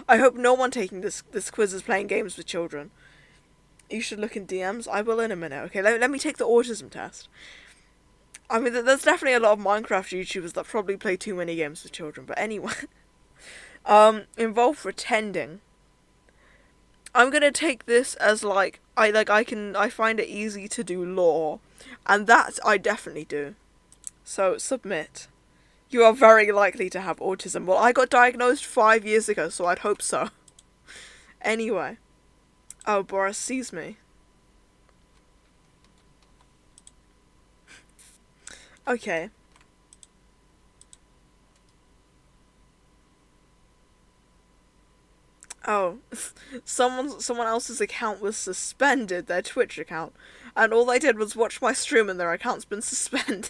I hope no one taking this quiz is playing games with children. You should look in DMs. I will in a minute. Okay, let me take the autism test. I mean, there's definitely a lot of Minecraft YouTubers that probably play too many games with children. But anyway, involve pretending. I'm gonna take this as I find it easy to do law, and that I definitely do. So submit. You are very likely to have autism. Well, I got diagnosed 5 years ago, so I'd hope so. Anyway. Oh, Boris sees me. Okay. Oh, someone else's account was suspended, their Twitch account, and all they did was watch my stream and their account's been suspended.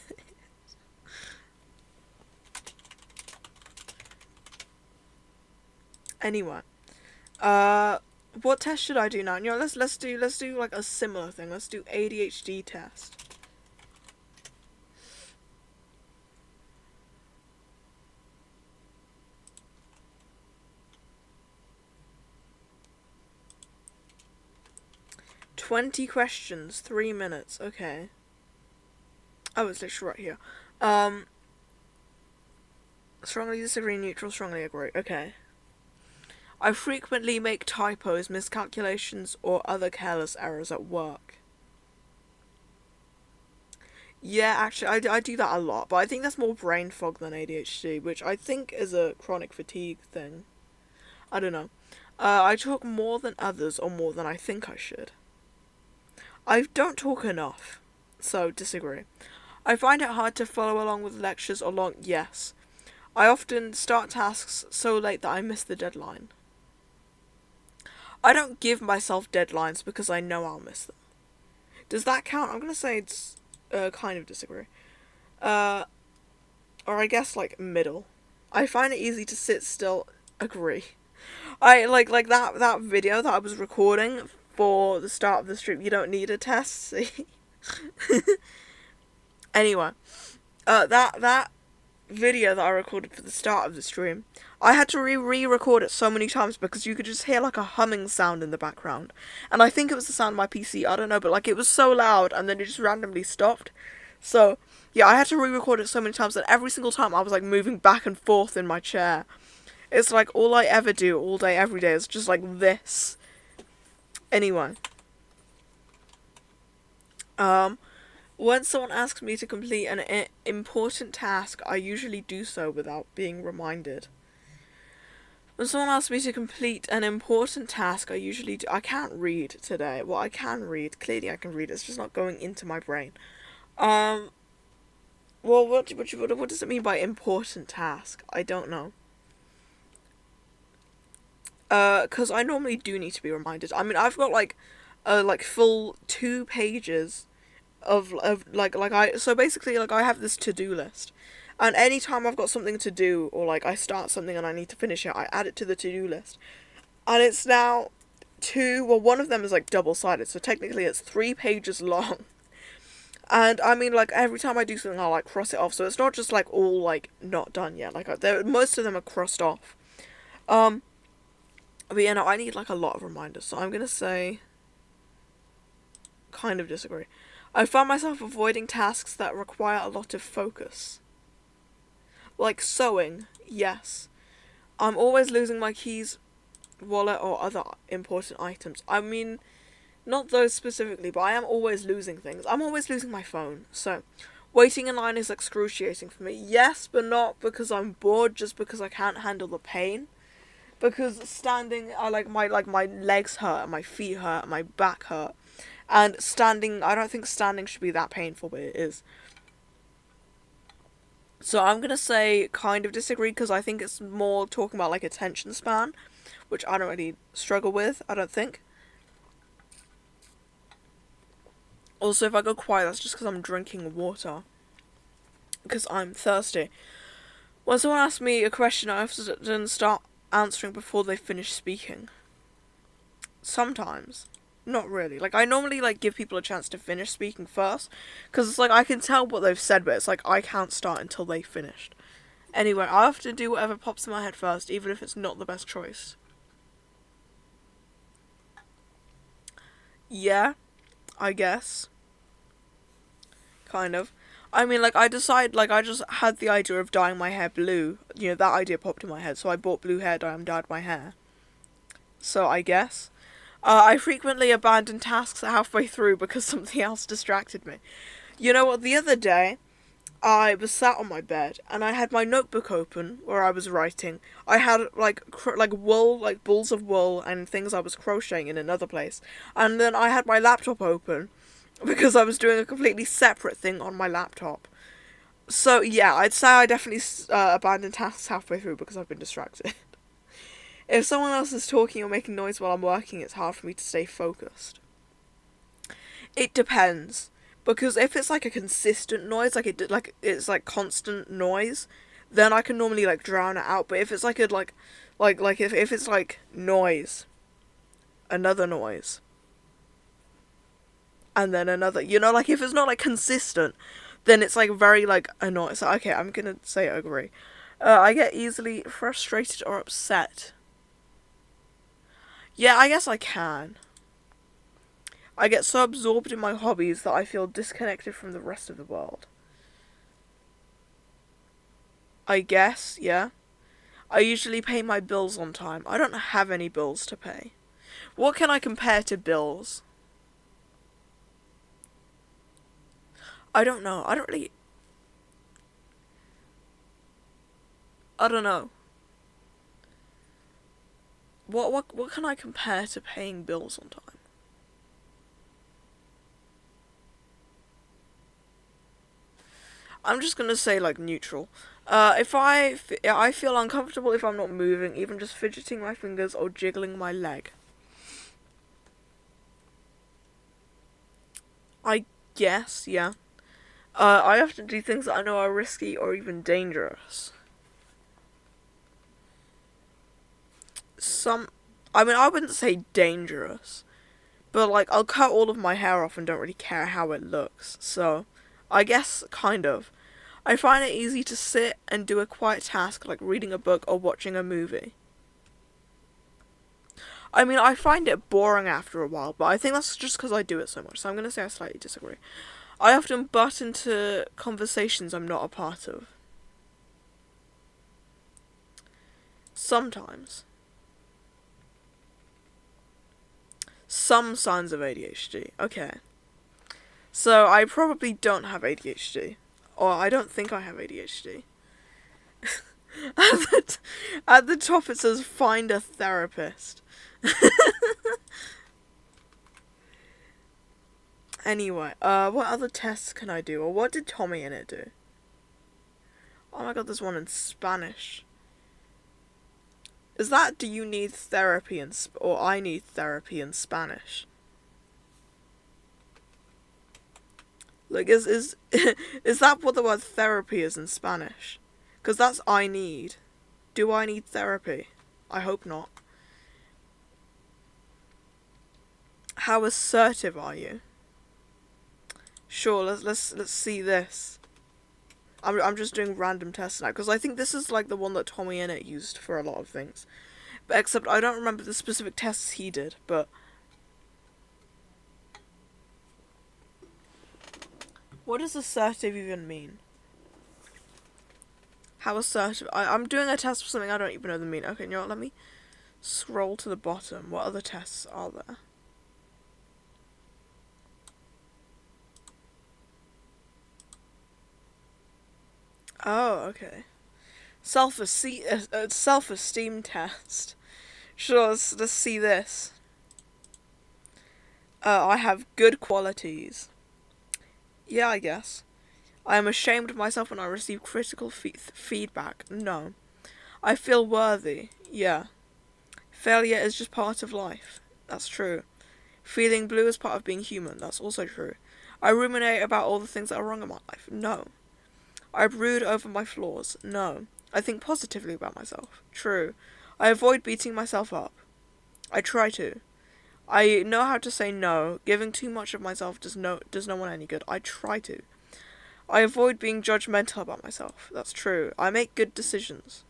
Anyway, what test should I do now? Let's do a similar thing. Let's do ADHD test. "20 questions, 3 minutes." Okay. Oh, it's literally right here. Strongly disagree, neutral, strongly agree. Okay. I frequently make typos, miscalculations, or other careless errors at work. Yeah, actually, I do that a lot, but I think that's more brain fog than ADHD, which I think is a chronic fatigue thing. I don't know. I talk more than others, or more than I think I should. I don't talk enough, so disagree. I find it hard to follow along with lectures or long... Yes. I often start tasks so late that I miss the deadline. I don't give myself deadlines because I know I'll miss them. Does that count? I'm gonna say it's kind of disagree. Or I guess middle. I find it easy to sit still. Agree. I like that video that I was recording for the start of the stream. You don't need a test. See. Anyway, that video that I recorded for the start of the stream, I had to re-record it so many times because you could just hear like a humming sound in the background, and I think it was the sound of my PC. I don't know, but like it was so loud, and then it just randomly stopped. So yeah, I had to re-record it so many times that every single time I was like moving back and forth in my chair. It's like all I ever do all day, every day is just like this. Anyway. When someone asks me to complete an important task, I usually do so without being reminded. When someone asks me to complete an important task, I usually do. I can't read today. Well, I can read. Clearly I can read. It's just not going into my brain. Well, what does it mean by important task? I don't know. Because I normally do need to be reminded. I mean, I've got like full 2 pages of so basically like I have this to-do list, and anytime I've got something to do or like I start something and I need to finish it, I add it to the to-do list, and it's now one of them is like double-sided, so technically it's 3 pages long. And I mean, like, every time I do something I'll like cross it off, so it's not just like all like not done yet, like most of them are crossed off. But yeah, no, I need like a lot of reminders, so I'm gonna say kind of disagree. I find myself avoiding tasks that require a lot of focus. Like sewing, yes. I'm always losing my keys, wallet, or other important items. I mean, not those specifically, but I am always losing things. I'm always losing my phone, so waiting in line is excruciating for me. Yes, but not because I'm bored, just because I can't handle the pain. Because standing, my legs hurt, my feet hurt, my back hurt. And standing, I don't think standing should be that painful, but it is. So I'm gonna say kind of disagree, because I think it's more talking about like attention span, which I don't really struggle with, I don't think. Also, if I go quiet, that's just because I'm drinking water. Because I'm thirsty. When someone asks me a question, I often start answering before they finish speaking. Sometimes. Not really. Like, I normally, like, give people a chance to finish speaking first. Because it's like, I can tell what they've said, but it's like, I can't start until they've finished. Anyway, I often do whatever pops in my head first, even if it's not the best choice. Yeah, I guess. Kind of. I mean, like, I just had the idea of dyeing my hair blue. You know, that idea popped in my head, so I bought blue hair dye and dyed my hair. So, I guess. I frequently abandon tasks halfway through because something else distracted me. You know what, the other day, I was sat on my bed, and I had my notebook open, where I was writing. I had, wool, like, balls of wool, and things I was crocheting in another place. And then I had my laptop open, because I was doing a completely separate thing on my laptop. So, yeah, I'd say I definitely abandon tasks halfway through because I've been distracted. If someone else is talking or making noise while I'm working, it's hard for me to stay focused. It depends, because if it's like a consistent noise, it's like constant noise, then I can normally like drown it out. But if it's like if it's like noise, another noise, and then another, you know, like if it's not like consistent, then it's like very like annoying. So okay, I'm gonna say I agree. I get easily frustrated or upset. Yeah, I guess I can. I get so absorbed in my hobbies that I feel disconnected from the rest of the world. I guess, yeah. I usually pay my bills on time. I don't have any bills to pay. What can I compare to bills? I don't know. I don't know. What can I compare to paying bills on time? I'm just gonna say like neutral. If I feel uncomfortable if I'm not moving, even just fidgeting my fingers or jiggling my leg. I guess, yeah. I often do things that I know are risky or even dangerous. I mean, I wouldn't say dangerous, but like I'll cut all of my hair off and don't really care how it looks. So, I guess kind of. I find it easy to sit and do a quiet task like reading a book or watching a movie. I mean, I find it boring after a while, but I think that's just because I do it so much, so I'm going to say I slightly disagree. I often butt into conversations I'm not a part of. Sometimes. Some signs of ADHD. Okay. So, I probably don't have ADHD. Or I don't think I have ADHD. At the top it says, find a therapist. Anyway, what other tests can I do? Or what did Tommy in it do? Oh my god, there's one in Spanish. Is that, do you need therapy in or I need therapy in Spanish? Like, is that what the word therapy is in Spanish? Because that's I need. Do I need therapy? I hope not. How assertive are you? Sure, let's see this. I'm just doing random tests now because I think this is like the one that Tommy Innit used for a lot of things. But except I don't remember the specific tests he did, but what does assertive even mean? How assertive? I'm doing a test for something I don't even know the meaning. Okay, you know what? Let me scroll to the bottom. What other tests are there? Oh, okay. Self-esteem test. Sure, let's see this. I have good qualities. Yeah, I guess. I am ashamed of myself when I receive critical feedback. No. I feel worthy. Yeah. Failure is just part of life. That's true. Feeling blue is part of being human. That's also true. I ruminate about all the things that are wrong in my life. No. I brood over my flaws. No. I think positively about myself. True. I avoid beating myself up. I try to. I know how to say no. Giving too much of myself does no one any good. I try to. I avoid being judgmental about myself. That's true. I make good decisions.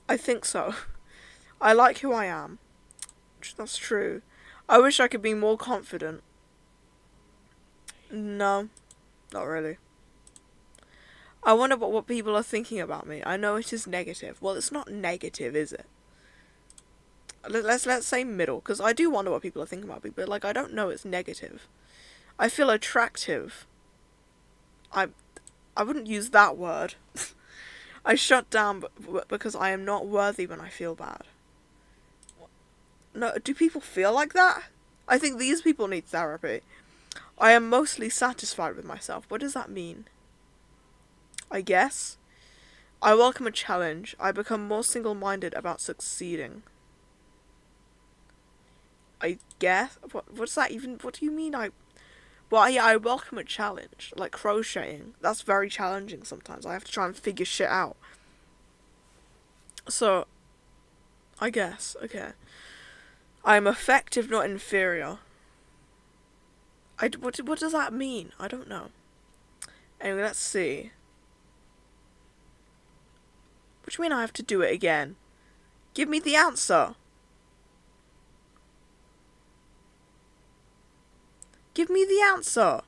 I think so. I like who I am. That's true. I wish I could be more confident. No. Not really. I wonder what people are thinking about me. I know it is negative. Well, it's not negative, is it? Let's say middle, because I do wonder what people are thinking about me, but like I don't know it's negative. I feel attractive. I wouldn't use that word. I shut down because I am not worthy when I feel bad. No, do people feel like that? I think these people need therapy. I am mostly satisfied with myself. What does that mean? I guess. I welcome a challenge. I become more single-minded about succeeding. I guess. What does that even? What do you mean? I welcome a challenge. Like crocheting. That's very challenging sometimes. I have to try and figure shit out. So, I guess. Okay. I am effective, not inferior. What does that mean? I don't know. Anyway, let's see. What do you mean I have to do it again? Give me the answer. Give me the answer.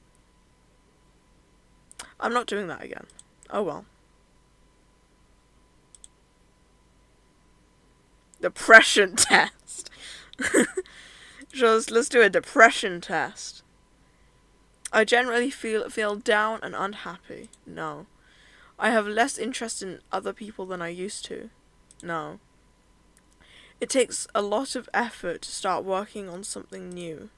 I'm not doing that again. Oh well. Depression test. Let's do a depression test. I generally feel down and unhappy. No. I have less interest in other people than I used to. No. It takes a lot of effort to start working on something new.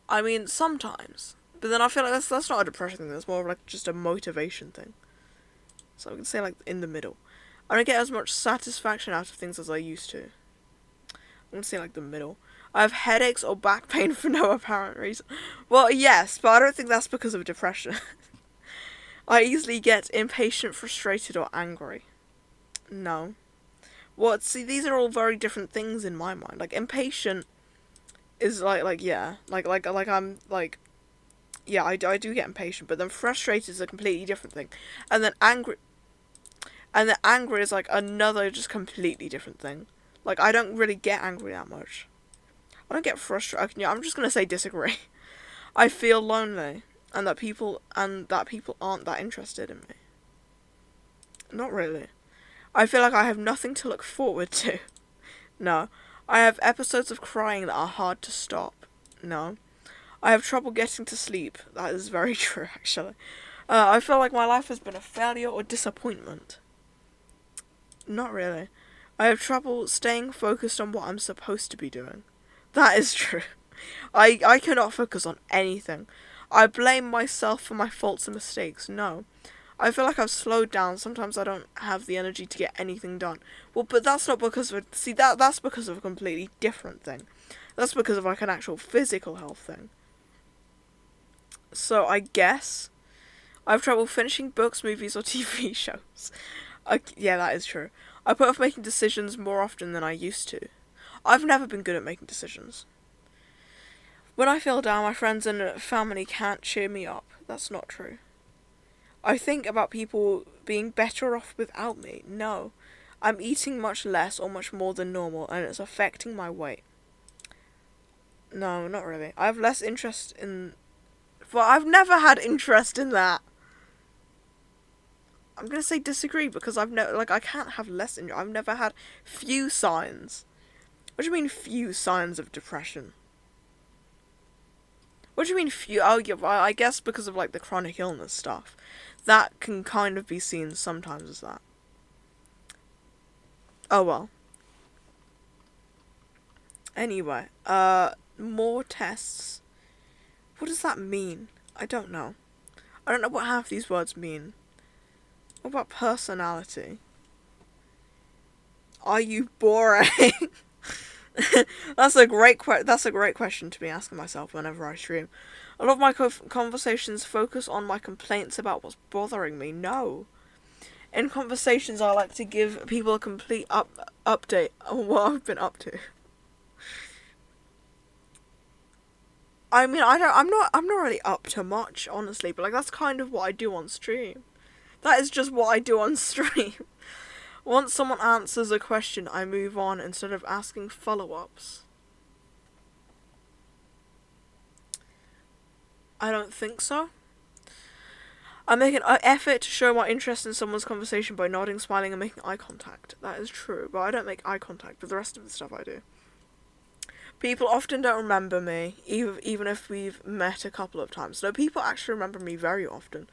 I mean, sometimes. But then I feel like that's not a depression thing. That's more of like just a motivation thing. So I can say like in the middle. I don't get as much satisfaction out of things as I used to. I'm going to say like the middle. I have headaches or back pain for no apparent reason. Well, yes, but I don't think that's because of depression. I easily get impatient, frustrated, or angry. No. Well, see, these are all very different things in my mind. Like, impatient is yeah. I'm, like, yeah, I do get impatient, but then frustrated is a completely different thing. And then angry is, like, another just completely different thing. Like, I don't really get angry that much. I don't get frustrated. Yeah, I'm just gonna say disagree. I feel lonely, and that people aren't that interested in me. Not really. I feel like I have nothing to look forward to. No. I have episodes of crying that are hard to stop. No. I have trouble getting to sleep. That is very true, actually. I feel like my life has been a failure or disappointment. Not really. I have trouble staying focused on what I'm supposed to be doing. That is true. I cannot focus on anything. I blame myself for my faults and mistakes. No. I feel like I've slowed down. Sometimes I don't have the energy to get anything done. Well, but that's not because of... See, that's because of a completely different thing. That's because of, like, an actual physical health thing. So, I guess I have trouble finishing books, movies, or TV shows. Yeah, that is true. I put off making decisions more often than I used to. I've never been good at making decisions. When I feel down, my friends and family can't cheer me up. That's not true. I think about people being better off without me. No. I'm eating much less or much more than normal, and it's affecting my weight. No, not really. I have less interest in... Well, I've never had interest in that. I'm gonna say disagree, because I've never... Like, I can't have less interest. I've never had few signs. What do you mean, few signs of depression? What do you mean, few? Oh, yeah, well, I guess because of, like, the chronic illness stuff. That can kind of be seen sometimes as that. Oh, well. Anyway, more tests. What does that mean? I don't know. I don't know what half these words mean. What about personality? Are you boring? That's a great question to be asking myself whenever I stream. A lot of my conversations focus on my complaints about what's bothering me. No. In conversations, I like to give people a complete update on what I've been up to. I mean, I'm not really up to much, honestly, but, like, that's kind of what I do on stream. That is just what I do on stream. Once someone answers a question, I move on instead of asking follow-ups. I don't think so. I make an effort to show my interest in someone's conversation by nodding, smiling, and making eye contact. That is true, but I don't make eye contact with the rest of the stuff I do. People often don't remember me, even if we've met a couple of times. No, people actually remember me very often.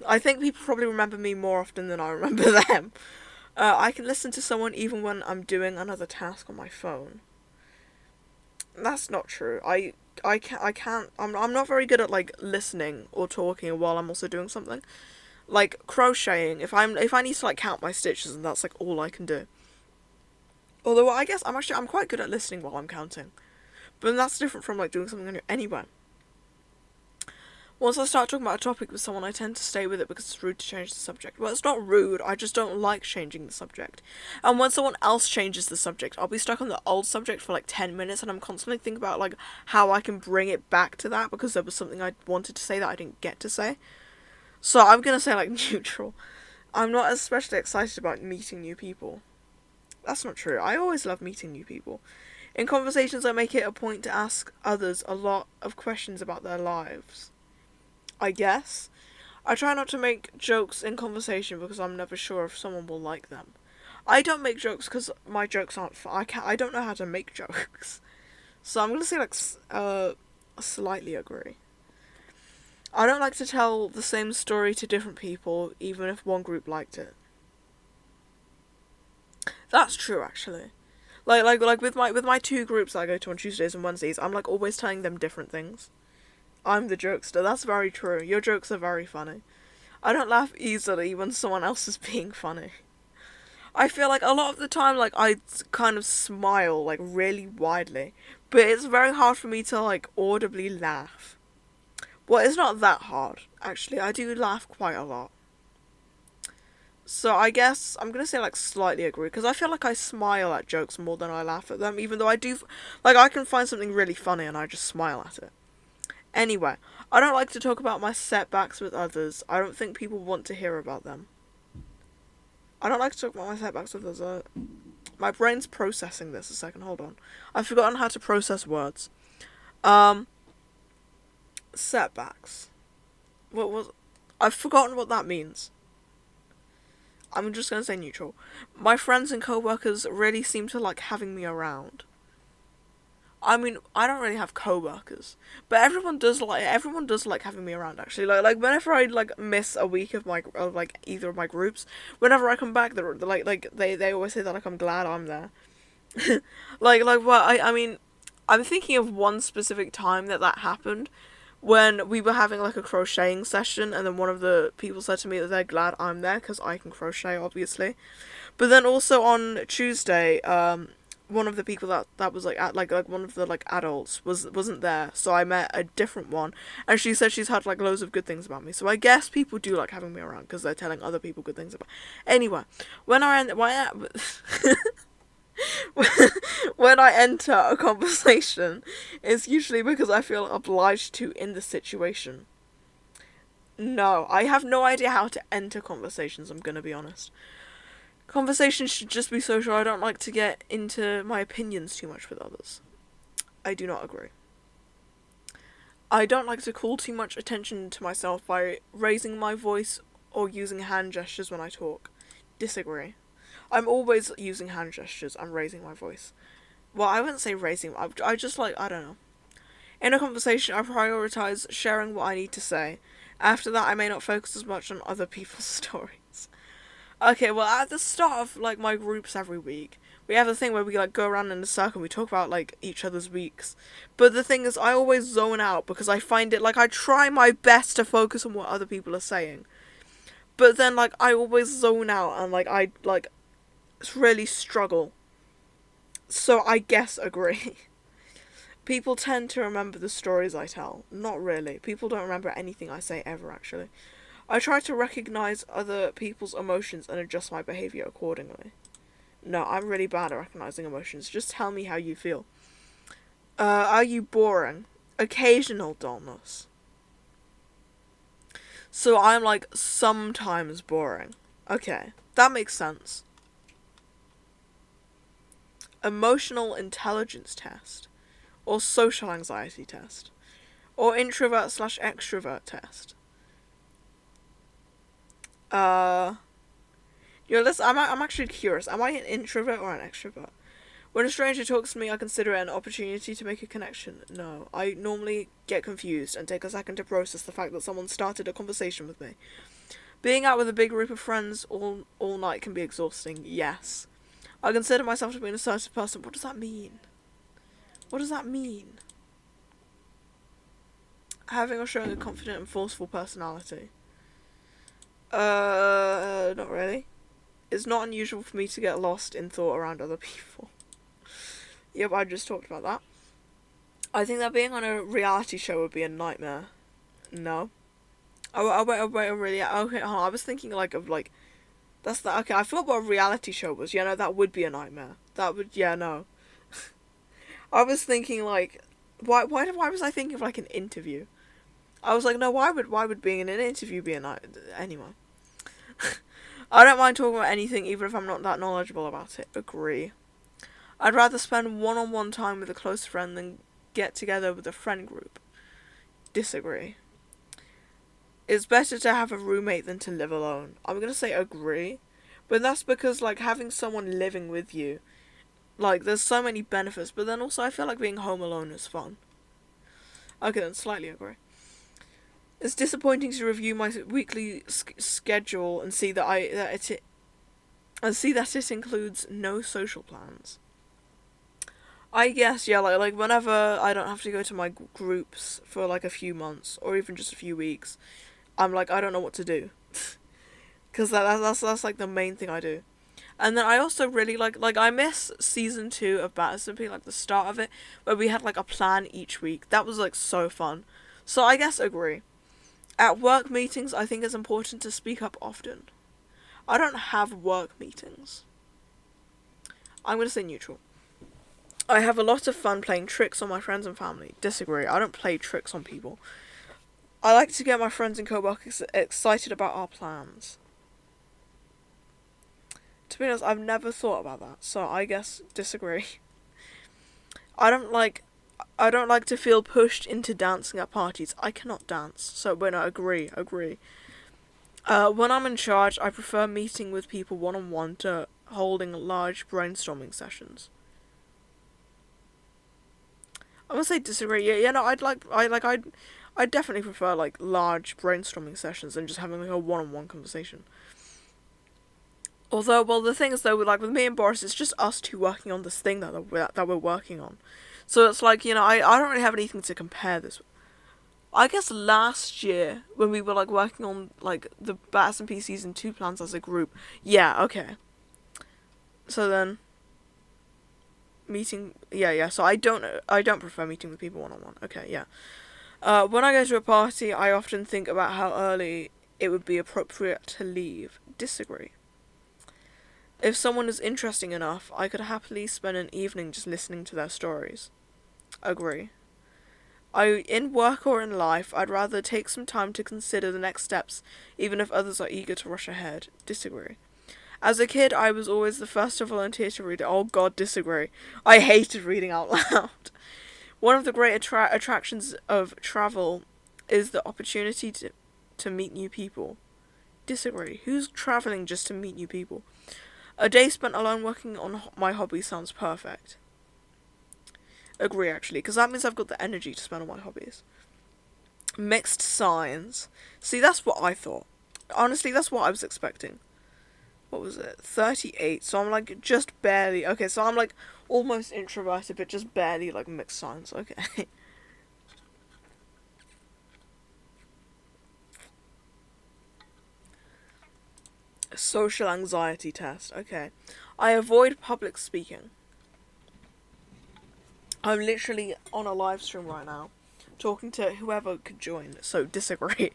I think people probably remember me more often than I remember them. I can listen to someone even when I'm doing another task on my phone. That's not true. I can't. I'm not very good at, like, listening or talking while I'm also doing something. Like crocheting. If I need to, like, count my stitches, and that's, like, all I can do. Although I guess I'm quite good at listening while I'm counting. But that's different from, like, doing something anyway. Once I start talking about a topic with someone, I tend to stay with it because it's rude to change the subject. Well, it's not rude, I just don't like changing the subject. And when someone else changes the subject, I'll be stuck on the old subject for, like, 10 minutes, and I'm constantly thinking about, like, how I can bring it back to that, because there was something I wanted to say that I didn't get to say. So I'm gonna say, like, neutral. I'm not especially excited about meeting new people. That's not true. I always love meeting new people. In conversations, I make it a point to ask others a lot of questions about their lives. I guess. I try not to make jokes in conversation because I'm never sure if someone will like them. I don't make jokes because my jokes aren't fun. I don't know how to make jokes. So I'm gonna say, like, slightly agree. I don't like to tell the same story to different people, even if one group liked it. That's true, actually. Like with my two groups that I go to on Tuesdays and Wednesdays, I'm, like, always telling them different things. I'm the jokester. That's very true. Your jokes are very funny. I don't laugh easily when someone else is being funny. I feel like a lot of the time, like, I kind of smile, like, really widely. But it's very hard for me to, like, audibly laugh. Well, it's not that hard, actually. I do laugh quite a lot. So I guess I'm gonna say like slightly agree, because I feel like I smile at jokes more than I laugh at them, even though I do, like, I can find something really funny and I just smile at it. Anyway, I don't like to talk about my setbacks with others. I don't think people want to hear about them. I don't like to talk about my setbacks with others. My brain's processing this a second, hold on. I've forgotten how to process words. Setbacks. What was... I've forgotten what that means. I'm just gonna say neutral. My friends and co-workers really seem to like having me around. I mean, I don't really have co-workers, but everyone does like having me around. Actually, like whenever I like miss a week of like either of my groups, whenever I come back, they're like they always say that like I'm glad I'm there. like well, I mean, I'm thinking of one specific time that happened, when we were having like a crocheting session, and then one of the people said to me that they're glad I'm there because I can crochet, obviously. But then also on Tuesday, one of the people that was like at like one of the like adults wasn't there, so I met a different one, and she said she's had like loads of good things about me. So I guess people do like having me around because they're telling other people good things about. Anyway, when I enter a conversation, it's usually because I feel obliged to in the situation. No, I have no idea how to enter conversations, I'm gonna be honest. Conversations should just be social. I don't like to get into my opinions too much with others. I do not agree. I don't like to call too much attention to myself by raising my voice or using hand gestures when I talk. Disagree. I'm always using hand gestures and raising my voice. Well, I wouldn't say raising, I just like, I don't know. In a conversation, I prioritize sharing what I need to say. After that, I may not focus as much on other people's stories. Okay, well, at the start of, like, my groups every week, we have a thing where we, like, go around in a circle and we talk about, like, each other's weeks. But the thing is, I always zone out because I find it, like, I try my best to focus on what other people are saying. But then, like, I always zone out and, like, I, like, really struggle. So I guess agree. People tend to remember the stories I tell. Not really. People don't remember anything I say ever, actually. I try to recognize other people's emotions and adjust my behavior accordingly. No, I'm really bad at recognizing emotions. Just tell me how you feel. Are you boring? Occasional dullness. So I'm like sometimes boring. Okay, that makes sense. Emotional intelligence test. Or social anxiety test. Or introvert/extrovert test. Listen, I'm actually curious. Am I an introvert or an extrovert? When a stranger talks to me, I consider it an opportunity to make a connection. No, I normally get confused and take a second to process the fact that someone started a conversation with me. Being out with a big group of friends all night can be exhausting. Yes. I consider myself to be an assertive person. What does that mean? What does that mean? Having or showing a confident and forceful personality. Not really. It's not unusual for me to get lost in thought around other people. Yep, I just talked about that. I think that being on a reality show would be a nightmare. No. Wait, really? Okay, hold on. I was thinking okay, I forgot what a reality show was. Yeah, no, that would be a nightmare. No. I was thinking like, why was I thinking of like an interview? I was like, no, why would being in an interview be a nightmare? Anyway. I don't mind talking about anything, even if I'm not that knowledgeable about it. Agree. I'd rather spend one-on-one time with a close friend than get together with a friend group. Disagree. It's better to have a roommate than to live alone. I'm gonna say agree, but that's because, like, having someone living with you, like, there's so many benefits, but then also I feel like being home alone is fun. Okay, then slightly agree. It's disappointing to review my weekly schedule and see that it includes no social plans. I guess, yeah, like whenever I don't have to go to my groups for like a few months or even just a few weeks, I'm like, I don't know what to do. Because that's like the main thing I do. And then I also really like I miss season 2 of Battersby, like the start of it, where we had like a plan each week. That was like so fun. So I guess agree. At work meetings, I think it's important to speak up often. I don't have work meetings. I'm going to say neutral. I have a lot of fun playing tricks on my friends and family. Disagree. I don't play tricks on people. I like to get my friends and co-workers excited about our plans. To be honest, I've never thought about that, so I guess disagree. I don't like to feel pushed into dancing at parties. I cannot dance, so when I agree. When I'm in charge, I prefer meeting with people one-on-one to holding large brainstorming sessions. I'm gonna say disagree. Yeah, no, I'd definitely prefer like large brainstorming sessions than just having like a one-on-one conversation. Although, well, the thing is though, like with me and Boris, it's just us two working on this thing that we're working on. So it's like, I don't really have anything to compare this with. I guess last year, when we were, like, working on, like, the S&P Season 2 plans as a group, yeah, okay. So then, so I don't prefer meeting with people one-on-one, okay, yeah. When I go to a party, I often think about how early it would be appropriate to leave. Disagree. If someone is interesting enough, I could happily spend an evening just listening to their stories. Agree. In work or in life, I'd rather take some time to consider the next steps, even if others are eager to rush ahead. Disagree. As a kid, I was always the first to volunteer to read. Oh god, disagree. I hated reading out loud. One of the great attractions of travel is the opportunity to meet new people. Disagree. Who's travelling just to meet new people? A day spent alone working on my hobby sounds perfect. Agree, actually, because that means I've got the energy to spend on my hobbies. Mixed signs. See, that's what I thought. Honestly, that's what I was expecting. What was it? 38. So I'm like just barely. Okay, so I'm like almost introverted, but just barely like mixed signs. Okay. Social anxiety test. Okay. I avoid public speaking. I'm literally on a live stream right now, talking to whoever could join, so disagree.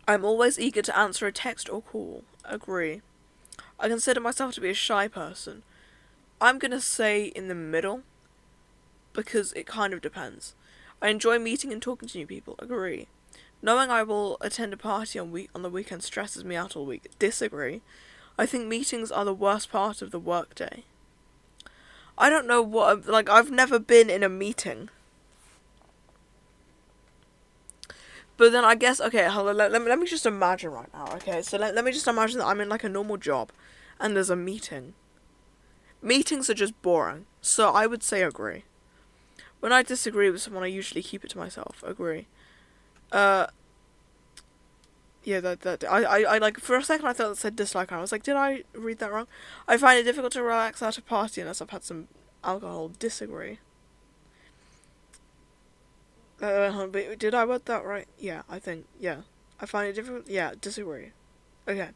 I'm always eager to answer a text or call. Agree. I consider myself to be a shy person. I'm gonna say in the middle, because it kind of depends. I enjoy meeting and talking to new people. Agree. Knowing I will attend a party on the weekend stresses me out all week. Disagree. I think meetings are the worst part of the workday. I don't know what, like, I've never been in a meeting. But then I guess, okay, hold on, let me just imagine right now, okay? So let me just imagine that I'm in, like, a normal job, and there's a meeting. Meetings are just boring, so I would say agree. When I disagree with someone, I usually keep it to myself. Agree. Yeah, I like, for a second I thought it said dislike, and I was like, did I read that wrong? I find it difficult to relax at a party unless I've had some alcohol. Disagree. But did I word that right? Yeah, I think, yeah. I find it difficult, yeah, disagree. Okay.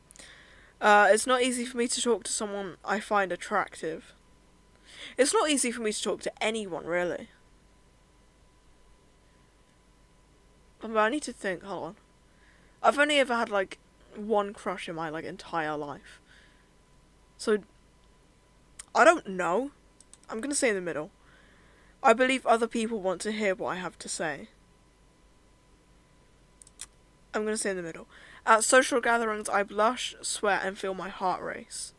It's not easy for me to talk to someone I find attractive. It's not easy for me to talk to anyone, really. But I need to think, hold on. I've only ever had, like, one crush in my, like, entire life. So, I don't know. I'm gonna say in the middle. I believe other people want to hear what I have to say. I'm gonna say in the middle. At social gatherings, I blush, sweat, and feel my heart race.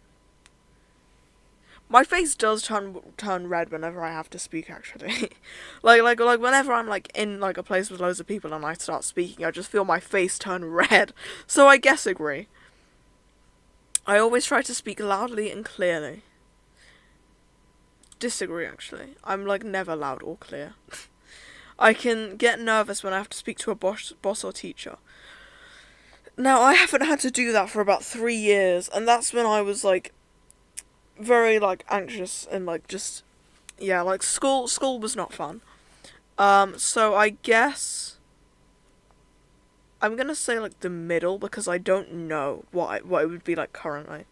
My face does turn red whenever I have to speak, actually. like whenever I'm like in like a place with loads of people and I start speaking, I just feel my face turn red. So I guess agree. I always try to speak loudly and clearly. Disagree, actually. I'm like never loud or clear. I can get nervous when I have to speak to a boss or teacher. Now, I haven't had to do that for about 3 years, and that's when I was like very like anxious and like just like school was not fun. So I guess I'm gonna say like the middle because I don't know what it would be like currently.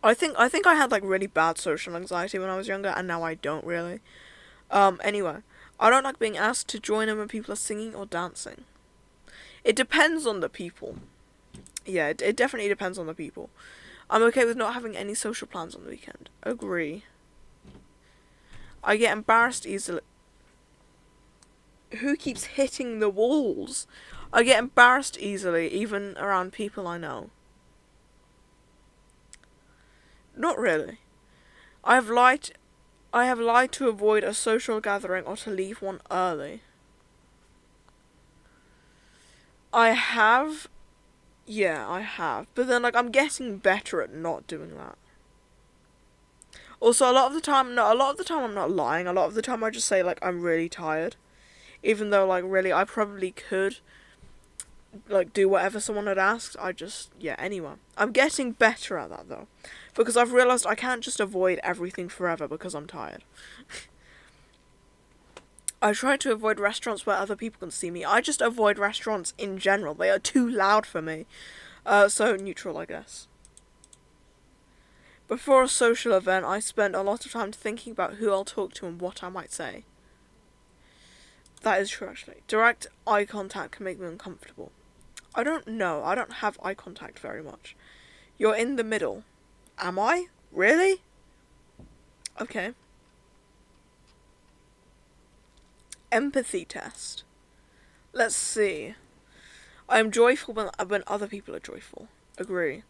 I think I had like really bad social anxiety when I was younger, and now I don't really. Anyway, I don't like being asked to join in when people are singing or dancing. It depends on the people. Yeah, it definitely depends on the people. I'm okay with not having any social plans on the weekend. Agree. I get embarrassed easily. Who keeps hitting the walls? I get embarrassed easily, even around people I know. Not really. I have lied. I have lied to avoid a social gathering or to leave one early. I have. Yeah, I have. But then, like, I'm getting better at not doing that. Also, a lot of the time, no, a lot of the time I'm not lying. A lot of the time I just say, like, I'm really tired. Even though, like, really, I probably could, like, do whatever someone had asked. Yeah, anyway. I'm getting better at that, though. Because I've realised I can't just avoid everything forever because I'm tired. I try to avoid restaurants where other people can see me. I just avoid restaurants in general. They are too loud for me. So neutral, I guess. Before a social event, I spend a lot of time thinking about who I'll talk to and what I might say. That is true, actually. Direct eye contact can make me uncomfortable. I don't know. I don't have eye contact very much. You're in the middle. Am I? Really? Okay. Empathy test. Let's see. I am joyful when other people are joyful. Agree.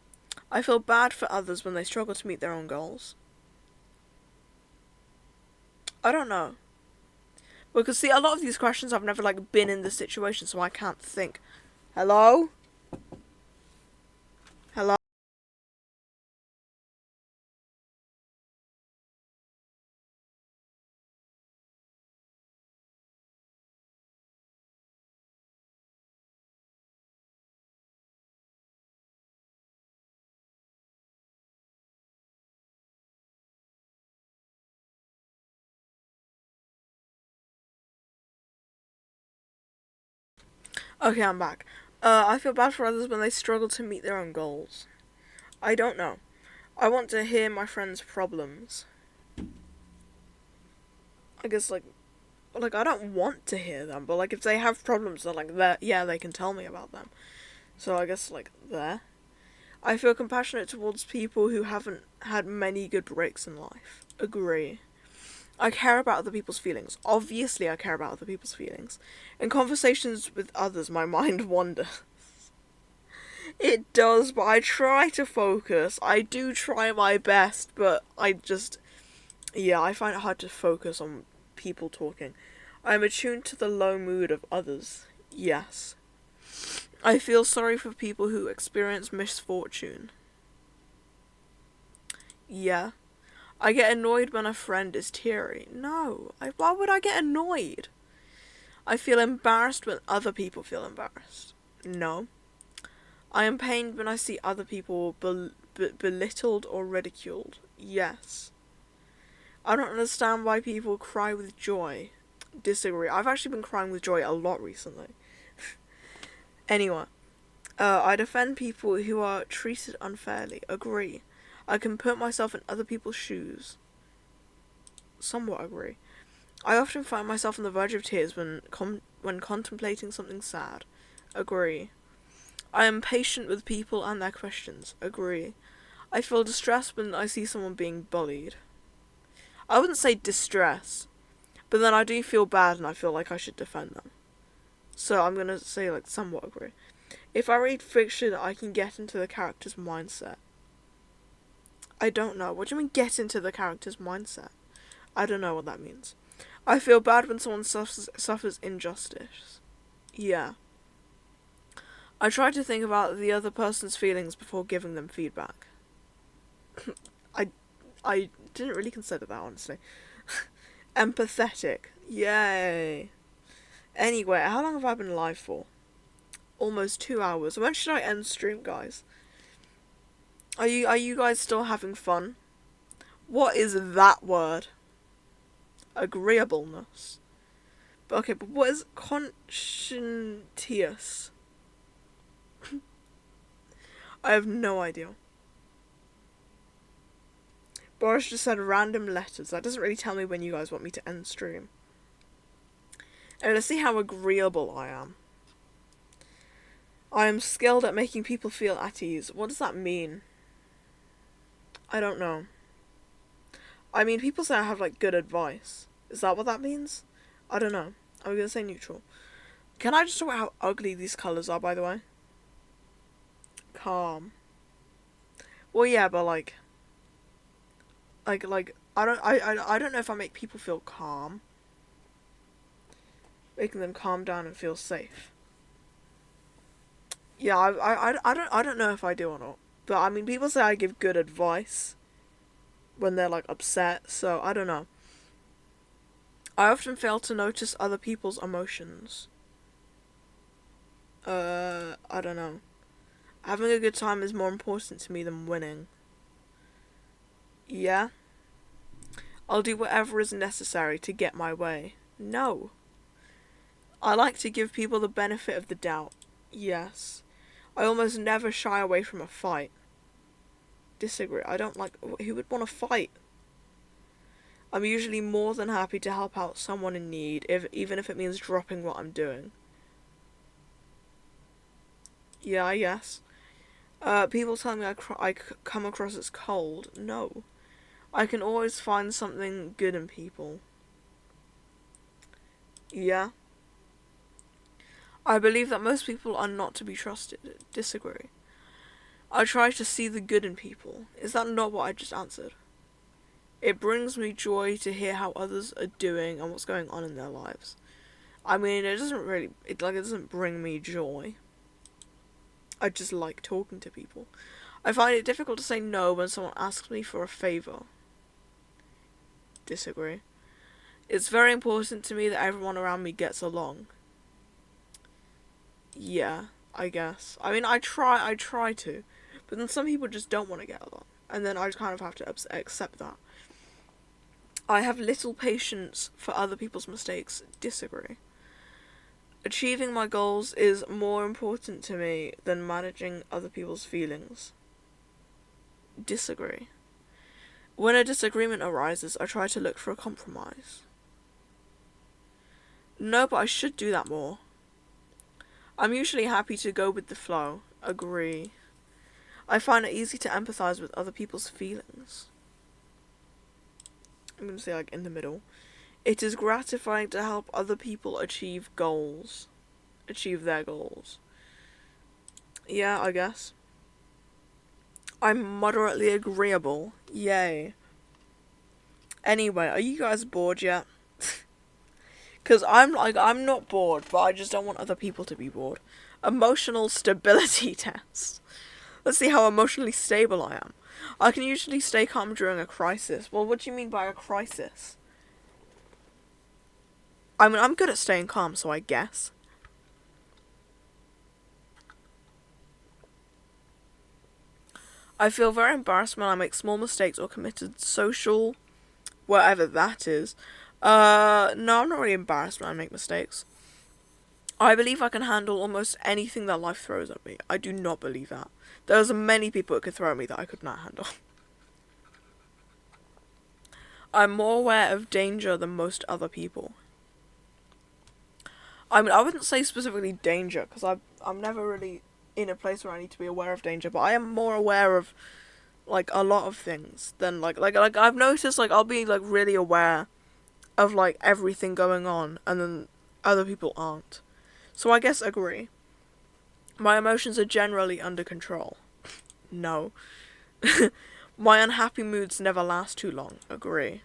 I feel bad for others when they struggle to meet their own goals. I don't know. Because, see, a lot of these questions I've never, like, been in this situation, so I can't think. Hello? Hello? Okay, I'm back. I feel bad for others when they struggle to meet their own goals. I don't know. I want to hear my friends' problems. I guess, like, I don't want to hear them, but, like, if they have problems, they're like, yeah, they can tell me about them. So I guess, like, there. I feel compassionate towards people who haven't had many good breaks in life. Agree. I care about other people's feelings. Obviously, I care about other people's feelings. In conversations with others, my mind wanders. It does, but I try to focus. I do try my best, but yeah, I find it hard to focus on people talking. I am attuned to the low mood of others. Yes. I feel sorry for people who experience misfortune. Yeah. I get annoyed when a friend is teary. No. Why would I get annoyed? I feel embarrassed when other people feel embarrassed. No. I am pained when I see other people belittled or ridiculed. Yes. I don't understand why people cry with joy. Disagree. I've actually been crying with joy a lot recently. Anyway. I defend people who are treated unfairly. Agree. I can put myself in other people's shoes. Somewhat agree. I often find myself on the verge of tears when contemplating something sad. Agree. I am patient with people and their questions. Agree. I feel distressed when I see someone being bullied. I wouldn't say distress, but then I do feel bad and I feel like I should defend them. So I'm gonna say, like, somewhat agree. If I read fiction, I can get into the character's mindset. I don't know. What do you mean, get into the character's mindset? I don't know what that means. I feel bad when someone suffers injustice. Yeah. I try to think about the other person's feelings before giving them feedback. I didn't really consider that, honestly. Empathetic. Yay. Anyway, how long have I been live for? Almost 2 hours. When should I end stream, guys? Are you guys still having fun? What is that word? Agreeableness. Okay, but what is conscientious? I have no idea. Boris just said random letters. That doesn't really tell me when you guys want me to end stream. And let's see how agreeable I am. I am skilled at making people feel at ease. What does that mean? I don't know. I mean, people say I have, like, good advice. Is that what that means? I don't know. I'm gonna say neutral. Can I just talk about how ugly these colours are, by the way? Calm. Well, yeah, but, like, I don't know if I make people feel calm. Making them calm down and feel safe. Yeah, I don't know if I do or not. But, I mean, people say I give good advice when they're, like, upset, so I don't know. I often fail to notice other people's emotions. I don't know. Having a good time is more important to me than winning. Yeah? I'll do whatever is necessary to get my way. No. I like to give people the benefit of the doubt. Yes. I almost never shy away from a fight. Disagree. I don't like... Who would want to fight? I'm usually more than happy to help out someone in need, even if it means dropping what I'm doing. Yeah, I guess. People tell me I come across as cold. No. I can always find something good in people. Yeah. I believe that most people are not to be trusted. Disagree. I try to see the good in people. Is that not what I just answered? It brings me joy to hear how others are doing and what's going on in their lives. I mean, it doesn't bring me joy. I just like talking to people. I find it difficult to say no when someone asks me for a favour. Disagree. It's very important to me that everyone around me gets along. Yeah, I guess. I mean, I try to. But then some people just don't want to get along. And then I kind of have to accept that. I have little patience for other people's mistakes. Disagree. Achieving my goals is more important to me than managing other people's feelings. Disagree. When a disagreement arises, I try to look for a compromise. No, but I should do that more. I'm usually happy to go with the flow. Agree. I find it easy to empathize with other people's feelings. I'm going to say, like, in the middle. It is gratifying to help other people achieve their goals. Yeah, I guess. I'm moderately agreeable. Yay. Anyway, are you guys bored yet? Because I'm not bored, but I just don't want other people to be bored. Emotional stability test. Let's see how emotionally stable I am. I can usually stay calm during a crisis. Well, what do you mean by a crisis? I mean, I'm good at staying calm, so I guess. I feel very embarrassed when I make small mistakes or committed social... whatever that is. No, I'm not really embarrassed when I make mistakes. I believe I can handle almost anything that life throws at me. I do not believe that. There's many people it could throw at me that I could not handle. I'm more aware of danger than most other people. I mean, I wouldn't say specifically danger, because I'm never really in a place where I need to be aware of danger, but I am more aware of, like, a lot of things than, like I've noticed, like, I'll be, like, really aware of, like, everything going on, and then other people aren't. So I guess agree. My emotions are generally under control. No. My unhappy moods never last too long. Agree.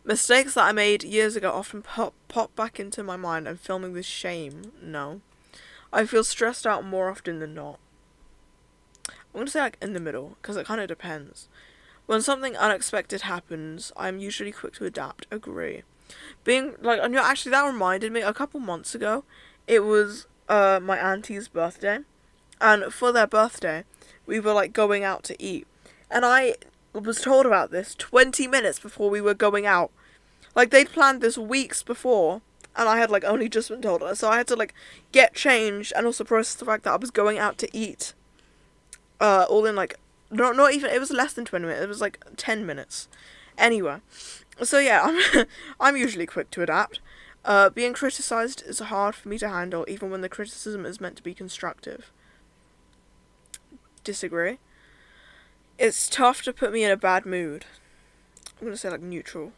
Mistakes that I made years ago often pop back into my mind and fill me with shame. No. I feel stressed out more often than not. I'm going to say, like, in the middle, because it kind of depends. When something unexpected happens, I'm usually quick to adapt. Agree. Being, like, and actually that reminded me, a couple months ago, it was my auntie's birthday, and for their birthday, we were, like, going out to eat, and I was told about this 20 minutes before we were going out. Like, they'd planned this weeks before, and I had, like, only just been told, so I had to, like, get changed, and also process the fact that I was going out to eat, all in, like, not even, it was less than 20 minutes, it was, like, 10 minutes. Anyway, so yeah, I'm usually quick to adapt. Being criticized is hard for me to handle, even when the criticism is meant to be constructive. Disagree. It's tough to put me in a bad mood. I'm gonna say like neutral.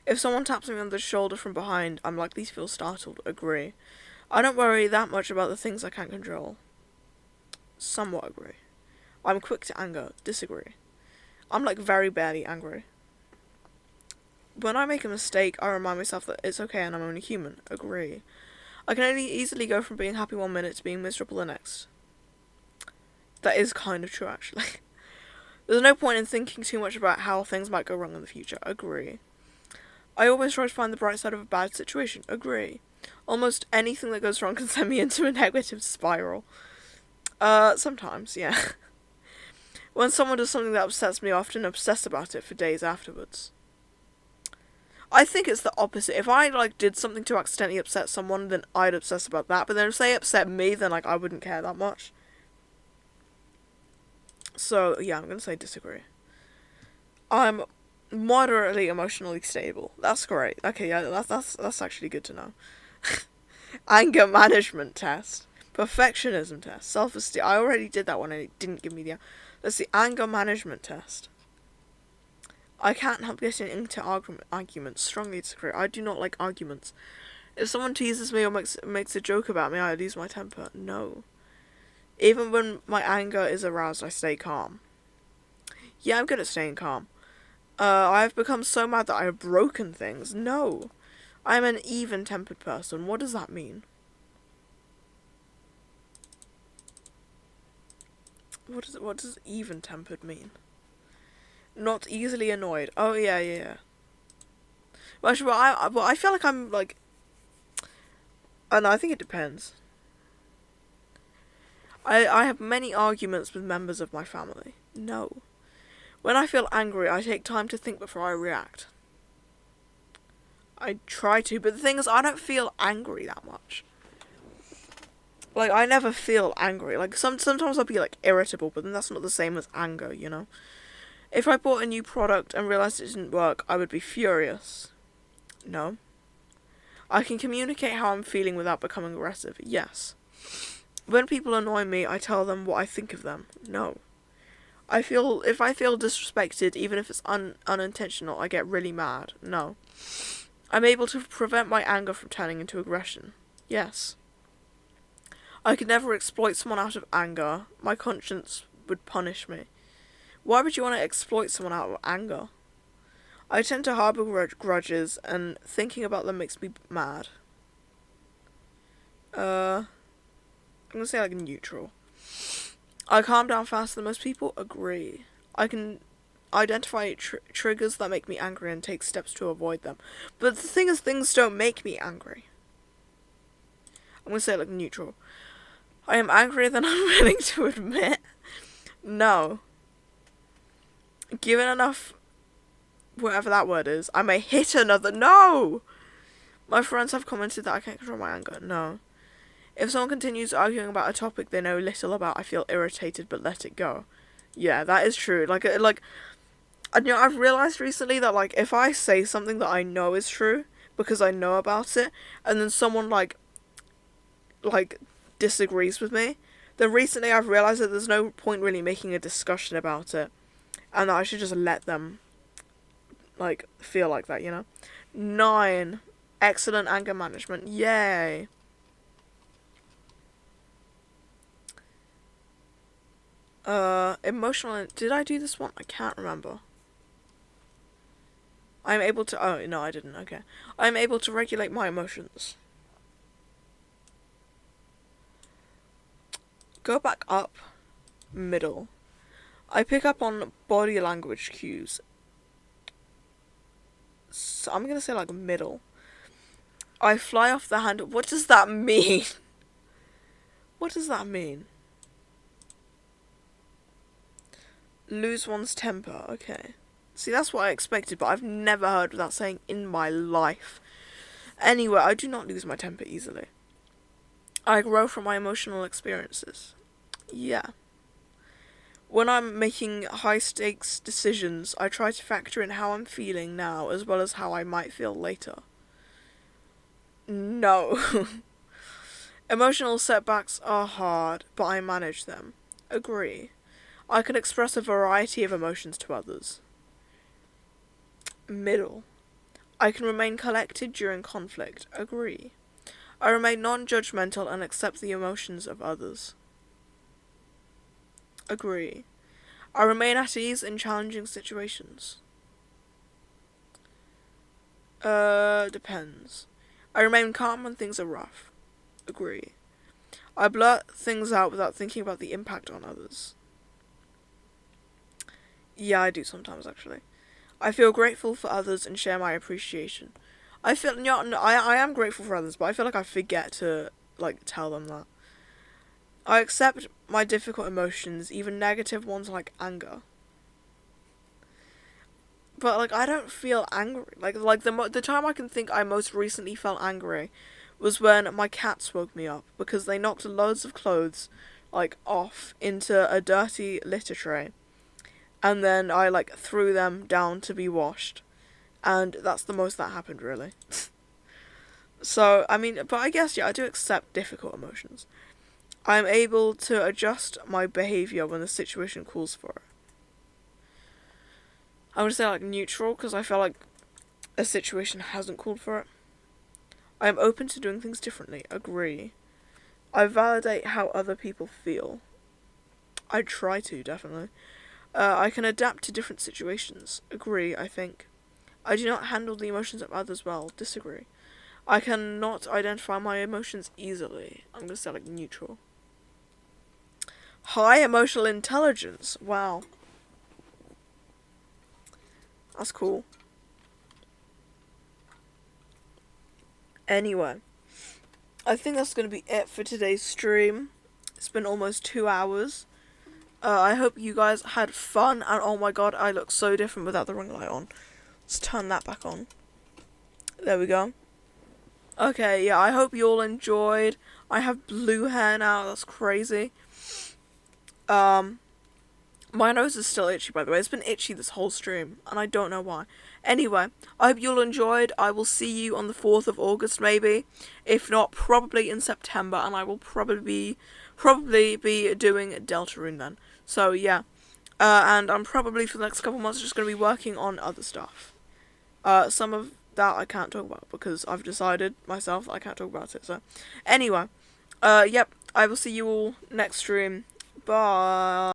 If someone taps me on the shoulder from behind, I'm likely to feel startled. Agree. I don't worry that much about the things I can't control. Somewhat agree. I'm quick to anger. Disagree. I'm like very barely angry. When I make a mistake, I remind myself that it's okay and I'm only human. Agree. I can only easily go from being happy one minute to being miserable the next. That is kind of true, actually. There's no point in thinking too much about how things might go wrong in the future. Agree. I always try to find the bright side of a bad situation. Agree. Almost anything that goes wrong can send me into a negative spiral. Sometimes, yeah. When someone does something that upsets me, I often obsess about it for days afterwards. I think it's the opposite. If I, like, did something to accidentally upset someone, then I'd obsess about that. But then if they upset me, then, like, I wouldn't care that much. So, yeah, I'm gonna say disagree. I'm moderately emotionally stable. That's great. Okay, yeah, that's actually good to know. Anger management test. Perfectionism test. Self-esteem. I already did that one and it didn't give me the... That's the anger management test. I can't help getting into arguments. Strongly disagree. I do not like arguments. If someone teases me or makes a joke about me, I lose my temper. No. Even when my anger is aroused, I stay calm. Yeah, I'm good at staying calm. I have become so mad that I have broken things. No. I am an even-tempered person. What does that mean? What does even-tempered mean? Not easily annoyed. Oh, yeah. Well, actually, I feel like I'm, like... I don't know, I think it depends. I have many arguments with members of my family. No. When I feel angry, I take time to think before I react. I try to, but the thing is, I don't feel angry that much. Like, I never feel angry. Like, sometimes I'll be, like, irritable, but then that's not the same as anger, you know? If I bought a new product and realised it didn't work, I would be furious. No. I can communicate how I'm feeling without becoming aggressive. Yes. When people annoy me, I tell them what I think of them. No. If I feel disrespected, even if it's unintentional, I get really mad. No. I'm able to prevent my anger from turning into aggression. Yes. I could never exploit someone out of anger. My conscience would punish me. Why would you want to exploit someone out of anger? I tend to harbour grudges, and thinking about them makes me mad. I'm gonna say, like, neutral. I calm down faster than most people. Agree. I can identify triggers that make me angry and take steps to avoid them. But the thing is, things don't make me angry. I'm gonna say, like, neutral. I am angrier than I'm willing to admit. No. Given enough, whatever that word is, I may hit another. No! My friends have commented that I can't control my anger. No. If someone continues arguing about a topic they know little about, I feel irritated but let it go. Yeah, that is true. Like, you know, I've realised recently that, like, if I say something that I know is true, because I know about it, and then someone, like, disagrees with me, then recently I've realised that there's no point really making a discussion about it, and that I should just let them, like, feel like that, you know? 9. Excellent anger management. Yay! Emotional... Did I do this one? I can't remember. I'm able to... Oh, no, I didn't. Okay. I'm able to regulate my emotions. Go back up. Middle. I pick up on body language cues. So I'm gonna say, like, middle. I fly off the handle. What does that mean? What does that mean? Lose one's temper. Okay. See, that's what I expected, but I've never heard of that saying in my life. Anyway, I do not lose my temper easily. I grow from my emotional experiences. Yeah. When I'm making high-stakes decisions, I try to factor in how I'm feeling now, as well as how I might feel later. No. Emotional setbacks are hard, but I manage them. Agree. I can express a variety of emotions to others. Middle. I can remain collected during conflict. Agree. I remain non-judgmental and accept the emotions of others. Agree. I remain at ease in challenging situations. Depends. I remain calm when things are rough. Agree. I blurt things out without thinking about the impact on others. Yeah, I do sometimes, actually. I feel grateful for others and share my appreciation. I am grateful for others, but I feel like I forget to, tell them that. I accept my difficult emotions, even negative ones like anger. But, I don't feel angry. The time I can think I most recently felt angry was when my cats woke me up because they knocked loads of clothes, off into a dirty litter tray. And then I, threw them down to be washed. And that's the most that happened, really. So, but I guess, yeah, I do accept difficult emotions. I'm able to adjust my behaviour when the situation calls for it. I would say, neutral, because I feel like a situation hasn't called for it. I am open to doing things differently. Agree. I validate how other people feel. I try to, definitely. I can adapt to different situations. Agree, I think. I do not handle the emotions of others well. Disagree. I cannot identify my emotions easily. I'm going to say, neutral. High emotional intelligence. Wow. That's cool. Anyway, I think that's going to be it for today's stream. It's been almost 2 hours. I hope you guys had fun, and oh my god, I look so different without the ring light on. Let's turn that back on. There we go. Okay, yeah, I hope you all enjoyed. I have blue hair now, that's crazy. My nose is still itchy, by the way. It's been itchy this whole stream, and I don't know why. Anyway, I hope you all enjoyed. I will see you on the 4th of August, maybe. If not, probably in September, and I will probably be doing Deltarune then. So, yeah. And I'm probably, for the next couple months, just going to be working on other stuff. Some of that I can't talk about, because I've decided myself that I can't talk about it, so. Anyway, yep, I will see you all next stream. Bye.